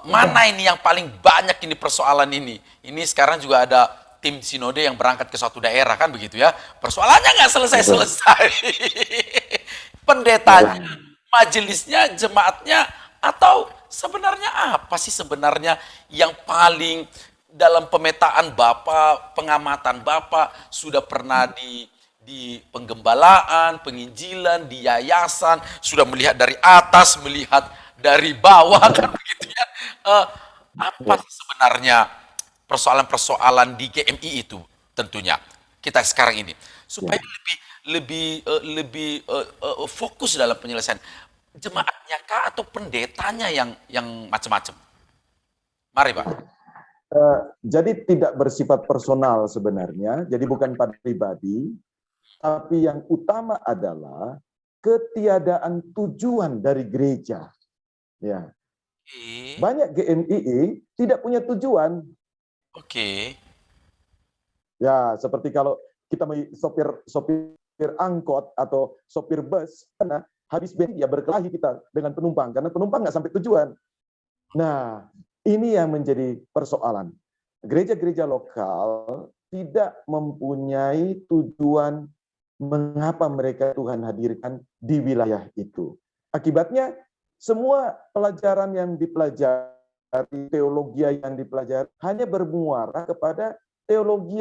Mana ini yang paling banyak ini persoalan ini? Ini sekarang juga ada tim sinode yang berangkat ke suatu daerah kan begitu ya. Persoalannya nggak selesai-selesai. Pendetanya, majelisnya, jemaatnya, atau sebenarnya apa sih sebenarnya yang paling dalam pemetaan Bapak, pengamatan Bapak sudah pernah di penggembalaan, penginjilan, di yayasan, sudah melihat dari atas, melihat dari bawah kan begitu ya. Apa sih sebenarnya persoalan-persoalan di GMI itu tentunya kita sekarang ini supaya lebih fokus dalam penyelesaian jemaatnya kah atau pendetanya yang macam-macam. Mari Pak. Jadi tidak bersifat personal sebenarnya, jadi bukan pada pribadi, tapi yang utama adalah ketiadaan tujuan dari gereja. Ya. Banyak GMII tidak punya tujuan. Oke. Ya, seperti kalau kita sopir angkot atau sopir bus, karena habis bensin ya berkelahi kita dengan penumpang karena penumpang nggak sampai tujuan. Nah, ini yang menjadi persoalan. Gereja-gereja lokal tidak mempunyai tujuan mengapa mereka Tuhan hadirkan di wilayah itu. Akibatnya semua pelajaran yang dipelajari, teologi yang dipelajari hanya bermuara kepada teologi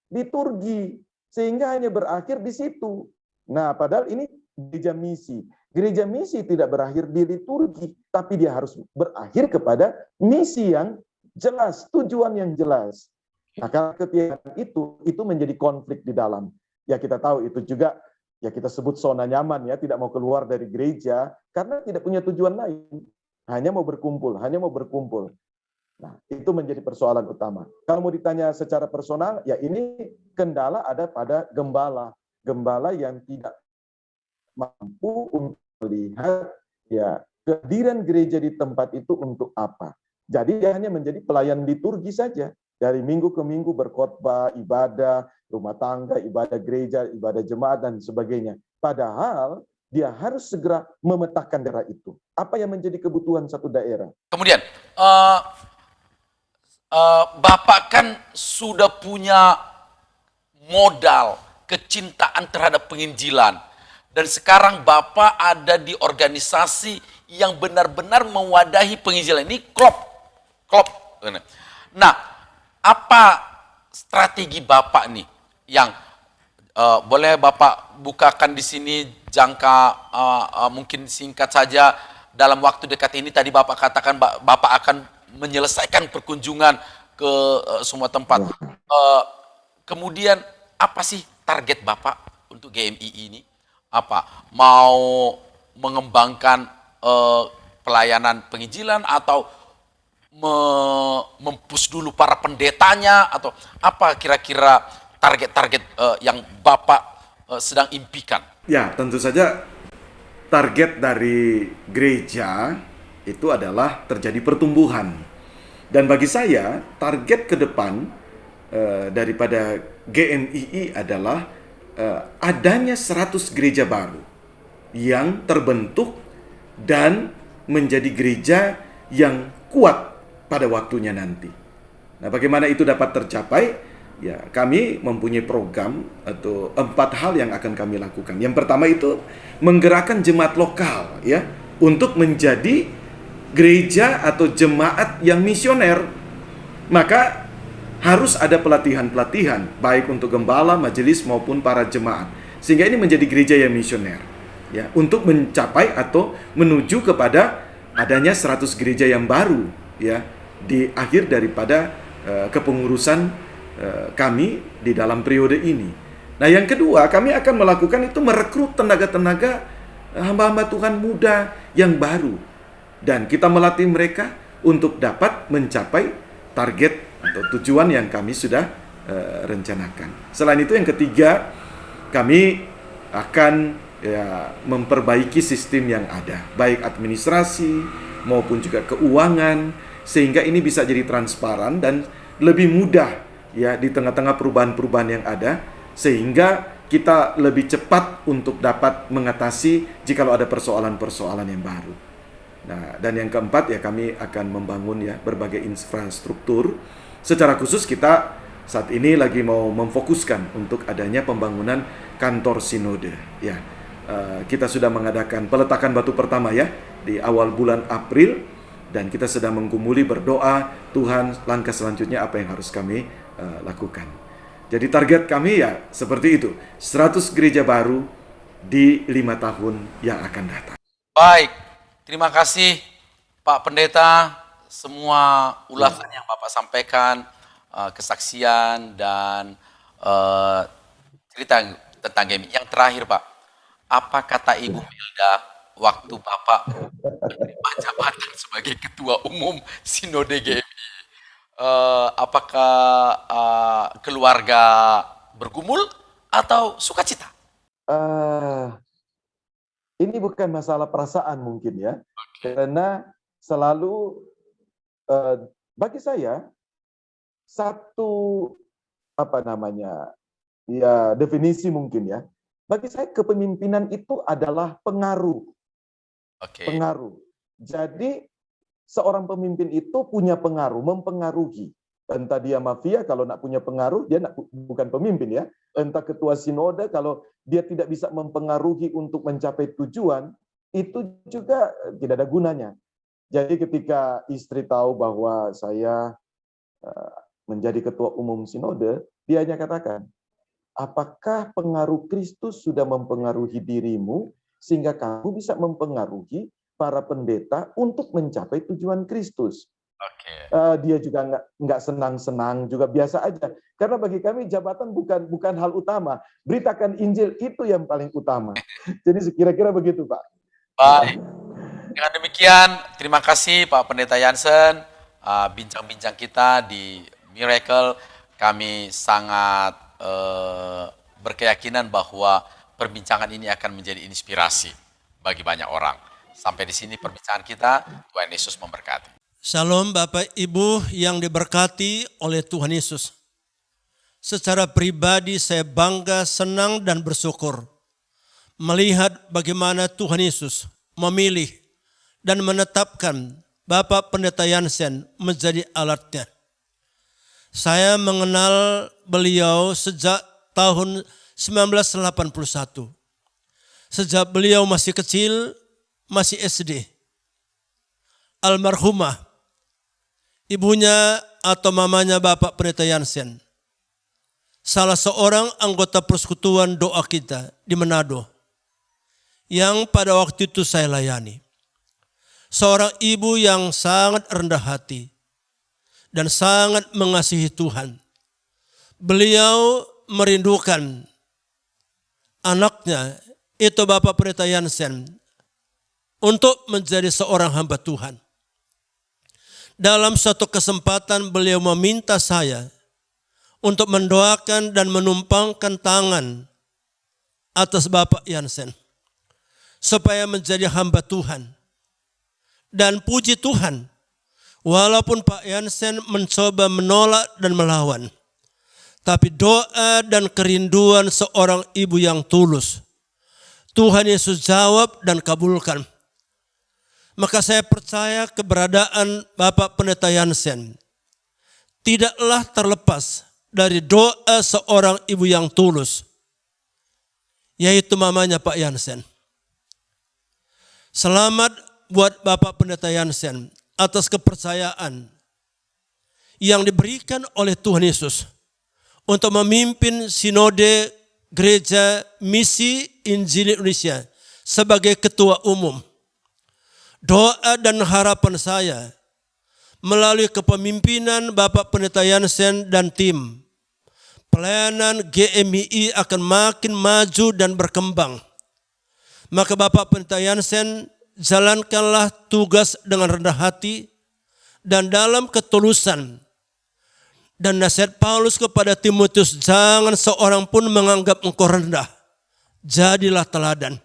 liturgi. sehingga hanya berakhir di situ. Nah, padahal ini gereja misi. Gereja misi tidak berakhir di liturgi, tapi dia harus berakhir kepada misi yang jelas, tujuan yang jelas. Nah, kalau ketiadaan itu menjadi konflik di dalam. Ya kita tahu itu juga, ya kita sebut zona nyaman ya, tidak mau keluar dari gereja, karena tidak punya tujuan lain. Hanya mau berkumpul, hanya mau berkumpul. Nah, itu menjadi persoalan utama. Kalau mau ditanya secara personal, ya ini kendala ada pada gembala. Gembala yang tidak mampu untuk melihat ya kehadiran gereja di tempat itu untuk apa. Jadi dia hanya menjadi pelayan liturgi saja. Dari minggu ke minggu berkhotbah, ibadah, rumah tangga, ibadah gereja, ibadah jemaat, dan sebagainya. Padahal dia harus segera memetakan daerah itu. Apa yang menjadi kebutuhan satu daerah. Kemudian, Bapak kan sudah punya modal kecintaan terhadap penginjilan. Dan sekarang Bapak ada di organisasi yang benar-benar mewadahi penginjilan. Ini klop. Nah, apa strategi Bapak nih yang boleh Bapak bukakan di sini jangka mungkin singkat saja, dalam waktu dekat ini tadi Bapak katakan Bapak akan menyelesaikan perkunjungan ke semua tempat. Kemudian apa sih target Bapak untuk GMI ini? Apa? Mau mengembangkan pelayanan penginjilan atau mempush dulu para pendetanya, atau apa kira-kira target-target yang Bapak sedang impikan? Ya, tentu saja target dari gereja itu adalah terjadi pertumbuhan. Dan bagi saya, target ke depan daripada GMII adalah adanya 100 gereja baru yang terbentuk dan menjadi gereja yang kuat pada waktunya nanti. Nah, bagaimana itu dapat tercapai? Ya, kami mempunyai program atau 4 hal yang akan kami lakukan. Yang pertama itu menggerakkan jemaat lokal ya untuk menjadi gereja atau jemaat yang misioner. Maka harus ada pelatihan-pelatihan baik untuk gembala, majelis maupun para jemaat. Sehingga ini menjadi gereja yang misioner. Ya, untuk mencapai atau menuju kepada adanya 100 gereja yang baru ya di akhir daripada kepengurusan kami di dalam periode ini. Nah, yang kedua, kami akan melakukan itu merekrut tenaga-tenaga hamba-hamba Tuhan muda yang baru, dan kita melatih mereka untuk dapat mencapai target atau tujuan yang kami sudah rencanakan. Selain itu, yang ketiga, kami akan memperbaiki sistem yang ada, baik administrasi maupun juga keuangan, sehingga ini bisa jadi transparan dan lebih mudah ya di tengah-tengah perubahan-perubahan yang ada, sehingga kita lebih cepat untuk dapat mengatasi jikalau ada persoalan-persoalan yang baru. Nah, dan yang keempat ya, kami akan membangun ya berbagai infrastruktur. Secara khusus kita saat ini lagi mau memfokuskan untuk adanya pembangunan kantor sinode ya. Kita sudah mengadakan peletakan batu pertama ya di awal bulan April, dan kita sedang menggumuli berdoa, Tuhan langkah selanjutnya apa yang harus kami lakukan. Jadi target kami ya seperti itu, 100 gereja baru di 5 tahun yang akan datang. Baik, terima kasih Pak Pendeta, semua ulasan yang Bapak sampaikan, kesaksian dan cerita tentang GMI. Yang terakhir Pak, apa kata Ibu Milda waktu Bapak menerima jabatan sebagai Ketua Umum Sinode GMI? Apakah keluarga bergumul atau sukacita? Ini bukan masalah perasaan mungkin ya, karena selalu bagi saya satu ya definisi mungkin ya. Bagi saya kepemimpinan itu adalah pengaruh. Pengaruh. Jadi seorang pemimpin itu punya pengaruh, mempengaruhi. Entah dia mafia, kalau nak punya pengaruh, dia bukan pemimpin ya. Entah ketua sinode, kalau dia tidak bisa mempengaruhi untuk mencapai tujuan, itu juga tidak ada gunanya. Jadi ketika istri tahu bahwa saya menjadi ketua umum sinode, dia hanya katakan, apakah pengaruh Kristus sudah mempengaruhi dirimu sehingga kamu bisa mempengaruhi para pendeta untuk mencapai tujuan Kristus? Oke. Dia juga nggak senang-senang, juga biasa aja. Karena bagi kami jabatan bukan hal utama. Beritakan Injil itu yang paling utama. Jadi kira-kira begitu, Pak. Baik. Dengan demikian, terima kasih Pak Pendeta Jansen. Bincang-bincang kita di Miracle, kami sangat berkeyakinan bahwa perbincangan ini akan menjadi inspirasi bagi banyak orang. Sampai di sini perbincangan kita. Tuhan Yesus memberkati. Shalom Bapak Ibu yang diberkati oleh Tuhan Yesus. Secara pribadi saya bangga, senang dan bersyukur melihat bagaimana Tuhan Yesus memilih dan menetapkan Bapak Pendeta Jansen menjadi alatnya. Saya mengenal beliau sejak tahun 1981. Sejak beliau masih kecil, masih SD. Almarhumah, ibunya atau mamanya Bapak Pendeta Jansen, salah seorang anggota persekutuan doa kita di Manado, yang pada waktu itu saya layani. Seorang ibu yang sangat rendah hati dan sangat mengasihi Tuhan. Beliau merindukan anaknya, itu Bapak Pendeta Jansen, untuk menjadi seorang hamba Tuhan. Dalam suatu kesempatan beliau meminta saya untuk mendoakan dan menumpangkan tangan atas Bapak Jansen supaya menjadi hamba Tuhan. Dan puji Tuhan, walaupun Pak Jansen mencoba menolak dan melawan, tapi doa dan kerinduan seorang ibu yang tulus, Tuhan Yesus jawab dan kabulkan. Maka saya percaya keberadaan Bapak Pendeta Jansen tidaklah terlepas dari doa seorang ibu yang tulus, yaitu mamanya Pak Jansen. Selamat buat Bapak Pendeta Jansen atas kepercayaan yang diberikan oleh Tuhan Yesus untuk memimpin Sinode Gereja Misi Injili Indonesia sebagai ketua umum. Doa dan harapan saya melalui kepemimpinan Bapak Pendeta Jansen dan tim, pelayanan GMI akan makin maju dan berkembang. Maka Bapak Pendeta Jansen, jalankanlah tugas dengan rendah hati dan dalam ketulusan. Dan nasihat Paulus kepada Timotius, jangan seorang pun menganggap engkau rendah. Jadilah teladan.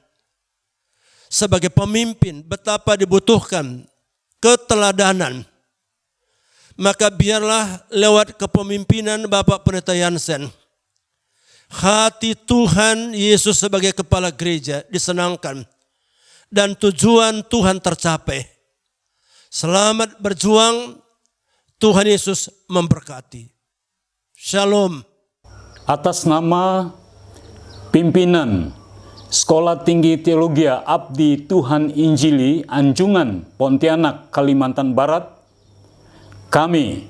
Sebagai pemimpin, betapa dibutuhkan keteladanan. Maka biarlah lewat kepemimpinan Bapak Pendeta Jansen, hati Tuhan Yesus sebagai kepala gereja disenangkan dan tujuan Tuhan tercapai. Selamat berjuang, Tuhan Yesus memberkati. Shalom. Atas nama pimpinan Sekolah Tinggi Teologi Abdi Tuhan Injili Anjungan Pontianak, Kalimantan Barat, kami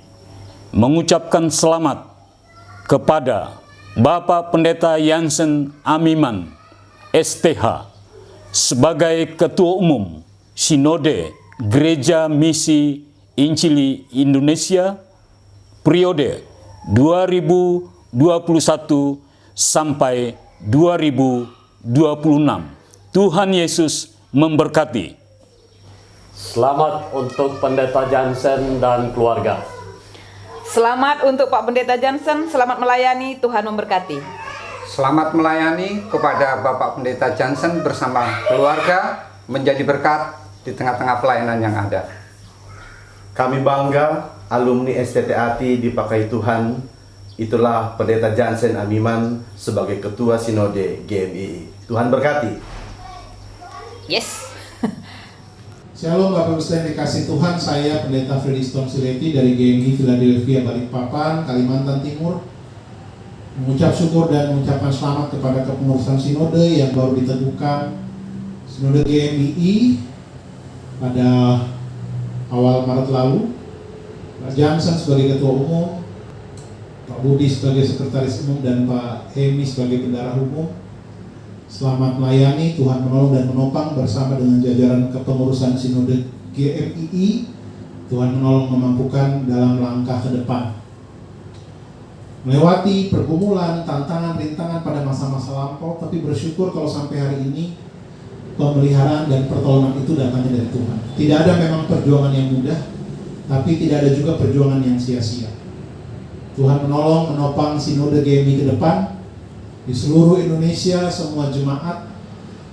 mengucapkan selamat kepada Bapak Pendeta Jansen Amiman, STH, sebagai Ketua Umum Sinode Gereja Misi Injili Indonesia periode 2021 sampai 2026. Tuhan Yesus memberkati. Selamat untuk Pendeta Jansen dan keluarga. Selamat untuk Pak Pendeta Jansen, selamat melayani, Tuhan memberkati. Selamat melayani kepada Bapak Pendeta Jansen bersama keluarga, menjadi berkat di tengah-tengah pelayanan yang ada. Kami bangga alumni STTATI dipakai Tuhan. Itulah Pendeta Jansen Amiman sebagai Ketua Sinode GMI. Tuhan berkati. Yes. Shalom Bapak Ibu sekalian dikasih Tuhan, saya Pendeta Frediston Sileti dari GMI Philadelphia Balikpapan, Kalimantan Timur, mengucap syukur dan mengucapkan selamat kepada kepengurusan Sinode yang baru diteguhkan, Sinode GMI pada awal Maret lalu. Pak Jansen sebagai Ketua Umum, Pak Budi sebagai Sekretaris Umum dan Pak Hemi sebagai Bendahara Umum. Selamat melayani, Tuhan menolong dan menopang bersama dengan jajaran kepengurusan Sinode GMII. Tuhan menolong memampukan dalam langkah ke depan. Melewati pergumulan, tantangan, rintangan pada masa-masa lampau, tapi bersyukur kalau sampai hari ini pemeliharaan dan pertolongan itu datangnya dari Tuhan. Tidak ada memang perjuangan yang mudah, tapi tidak ada juga perjuangan yang sia-sia. Tuhan menolong, menopang Sinode GMI ke depan. Di seluruh Indonesia, semua jemaat,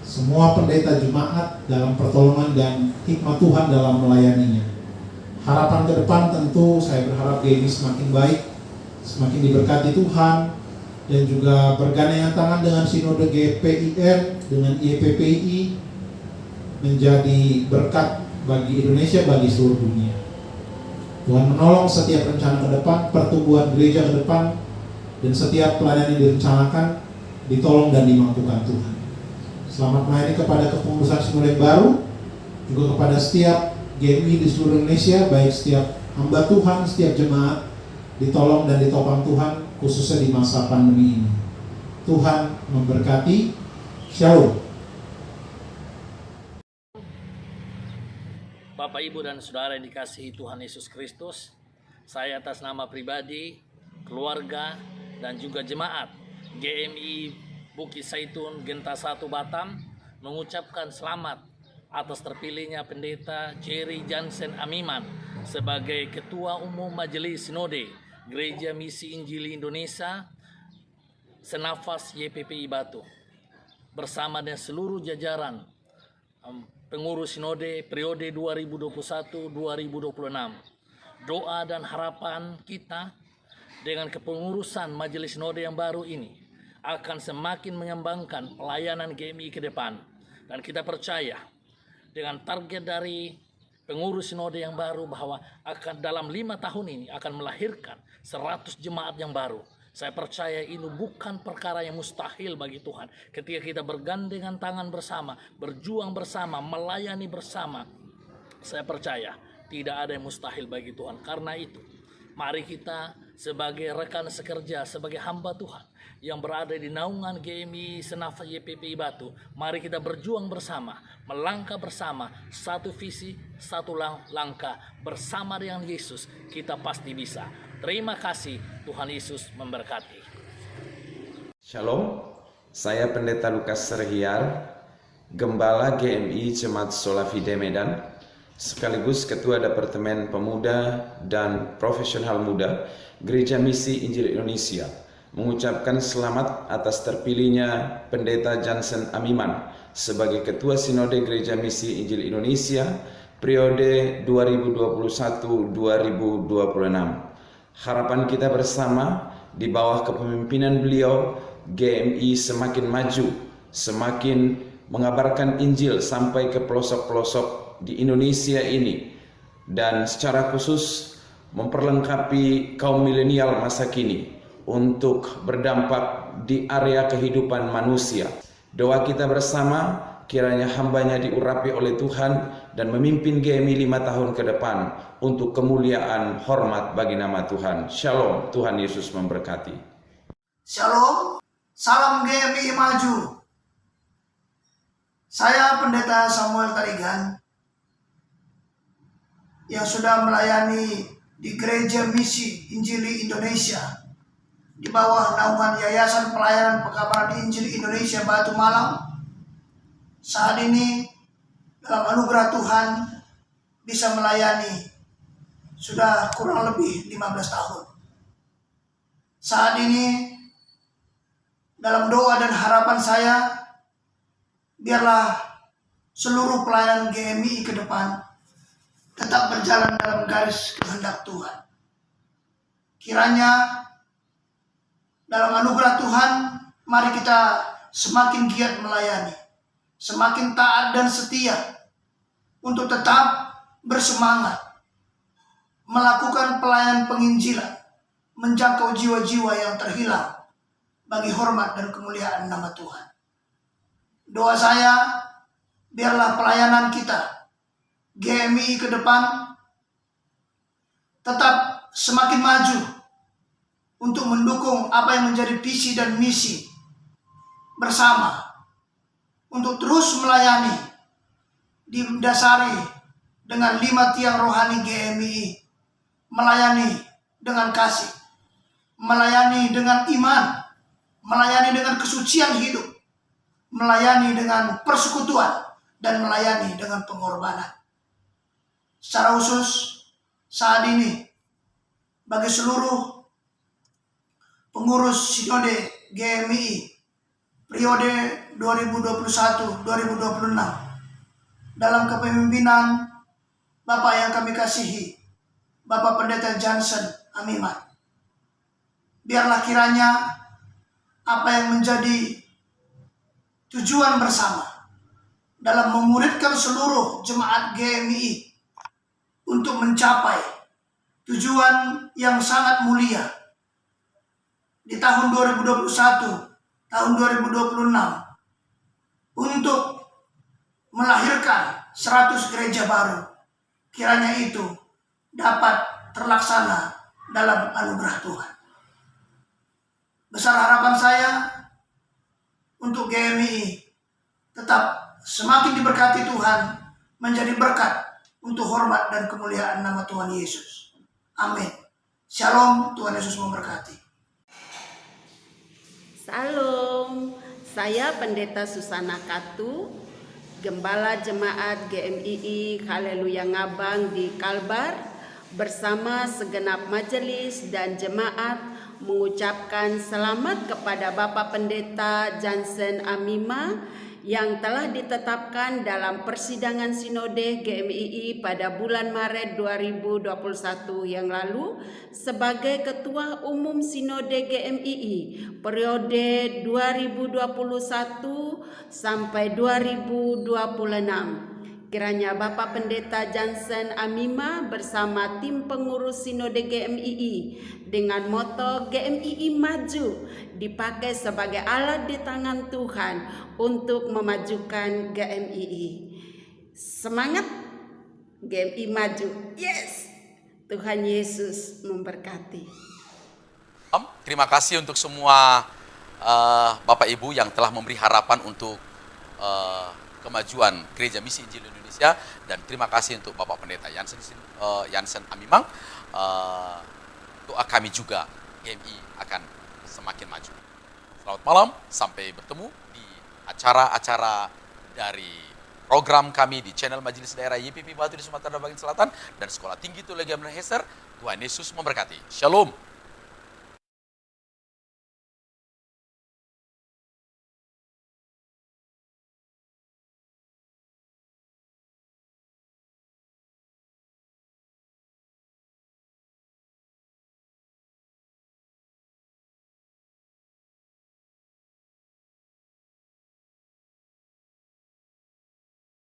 semua pendeta jemaat dalam pertolongan dan hikmat Tuhan dalam melayaninya. Harapan ke depan tentu saya berharap GMI semakin baik, semakin diberkati Tuhan, dan juga bergandengan tangan dengan Sinode GPIN, dengan IEPPI, menjadi berkat bagi Indonesia, bagi seluruh dunia. Tuhan menolong setiap rencana ke depan, pertumbuhan gereja ke depan, dan setiap pelayanan yang direncanakan ditolong dan dimampukan Tuhan. Selamat melayani kepada kepengurusan Sinode yang baru, juga kepada setiap GMI di seluruh Indonesia, baik setiap hamba Tuhan, setiap jemaat, ditolong dan ditopang Tuhan, khususnya di masa pandemi ini. Tuhan memberkati. Shalom. Bapak, Ibu, dan Saudara yang dikasihi Tuhan Yesus Kristus, saya atas nama pribadi, keluarga, dan juga jemaat GMI Bukit Zaitun Genta 1 Batam mengucapkan selamat atas terpilihnya Pendeta Jerry Jansen Amiman sebagai Ketua Umum Majelis Sinode Gereja Misi Injili Indonesia Senafas YPPI Batu, bersama dengan seluruh jajaran pengurus Sinode periode 2021-2026. Doa dan harapan kita dengan kepengurusan Majelis Sinode yang baru ini akan semakin mengembangkan pelayanan GMI ke depan. Dan kita percaya dengan target dari pengurus Sinode yang baru bahwa akan dalam 5 tahun ini akan melahirkan 100 jemaat yang baru. Saya percaya ini bukan perkara yang mustahil bagi Tuhan. Ketika kita bergandengan tangan bersama, berjuang bersama, melayani bersama, saya percaya tidak ada yang mustahil bagi Tuhan. Karena itu, mari kita sebagai rekan sekerja, sebagai hamba Tuhan yang berada di naungan GMI Senafas YPPI Batu, mari kita berjuang bersama, melangkah bersama, satu visi, satu langkah, bersama dengan Yesus, kita pasti bisa. Terima kasih, Tuhan Yesus memberkati. Shalom, saya Pendeta Lukas Serhiar, Gembala GMI Jemaat Solafide Medan, sekaligus Ketua Departemen Pemuda dan Profesional Muda Gereja Misi Injil Indonesia, mengucapkan selamat atas terpilihnya Pendeta Jansen Amiman sebagai Ketua Sinode Gereja Misi Injil Indonesia periode 2021-2026. Harapan kita bersama di bawah kepemimpinan beliau, GMI semakin maju, semakin mengabarkan Injil sampai ke pelosok-pelosok di Indonesia ini, dan secara khusus memperlengkapi kaum milenial masa kini untuk berdampak di area kehidupan manusia. Doa kita bersama, kiranya hambanya diurapi oleh Tuhan dan memimpin GMI 5 tahun ke depan untuk kemuliaan hormat bagi nama Tuhan. Shalom, Tuhan Yesus memberkati. Shalom, salam GMI maju. Saya Pendeta Samuel Tarigan yang sudah melayani di Gereja Misi Injili Indonesia di bawah naungan Yayasan Pelayanan Pekabaran Injil Indonesia Batu Malang. Saat ini dalam anugerah Tuhan bisa melayani sudah kurang lebih 15 tahun. Saat ini dalam doa dan harapan saya, biarlah seluruh pelayanan GMI ke depan tetap berjalan dalam garis kehendak Tuhan. Kiranya dalam anugerah Tuhan, mari kita semakin giat melayani, semakin taat dan setia untuk tetap bersemangat melakukan pelayanan penginjilan, menjangkau jiwa-jiwa yang terhilang bagi hormat dan kemuliaan nama Tuhan. Doa saya, biarlah pelayanan kita GMI ke depan tetap semakin maju untuk mendukung apa yang menjadi visi dan misi bersama untuk terus melayani didasari dengan 5 tiang rohani GMII, melayani dengan kasih, melayani dengan iman, melayani dengan kesucian hidup, melayani dengan persekutuan, dan melayani dengan pengorbanan. Secara khusus saat ini bagi seluruh pengurus Sinode GMII periode 2021-2026 dalam kepemimpinan Bapak yang kami kasihi, Bapak Pendeta Johnson Amiman. Biarlah kiranya apa yang menjadi tujuan bersama dalam memuridkan seluruh jemaat GMII untuk mencapai tujuan yang sangat mulia di tahun 2021, tahun 2026 untuk melahirkan 100 gereja baru. Kiranya itu dapat terlaksana dalam anugerah Tuhan. Besar harapan saya untuk GMII tetap semakin diberkati Tuhan, menjadi berkat untuk hormat dan kemuliaan nama Tuhan Yesus. Amin. Shalom, Tuhan Yesus memberkati. Salam, saya Pendeta Susana Katu, Gembala Jemaat GMII Haleluya Ngabang di Kalbar, bersama segenap majelis dan jemaat mengucapkan selamat kepada Bapak Pendeta Johnson Amima yang telah ditetapkan dalam persidangan Sinode GMII pada bulan Maret 2021 yang lalu sebagai Ketua Umum Sinode GMII periode 2021 sampai 2026. Kiranya Bapak Pendeta Johnson Amima bersama tim pengurus Sinode GMII dengan moto GMII Maju dipakai sebagai alat di tangan Tuhan untuk memajukan GMII. Semangat GMII Maju. Yes! Tuhan Yesus memberkati. Terima kasih untuk semua Bapak Ibu yang telah memberi harapan untuk kemajuan Gereja Misi Injil Indonesia, dan terima kasih untuk Bapak Pendeta Johnson Amimang. Doa kami juga GMI akan semakin maju. Selamat malam, sampai bertemu di acara-acara dari program kami di channel Majelis Daerah YPP Batu di Sumatera bagian Selatan dan Sekolah Tinggi Teologi Amir Heser. Tuhan Yesus memberkati. Shalom.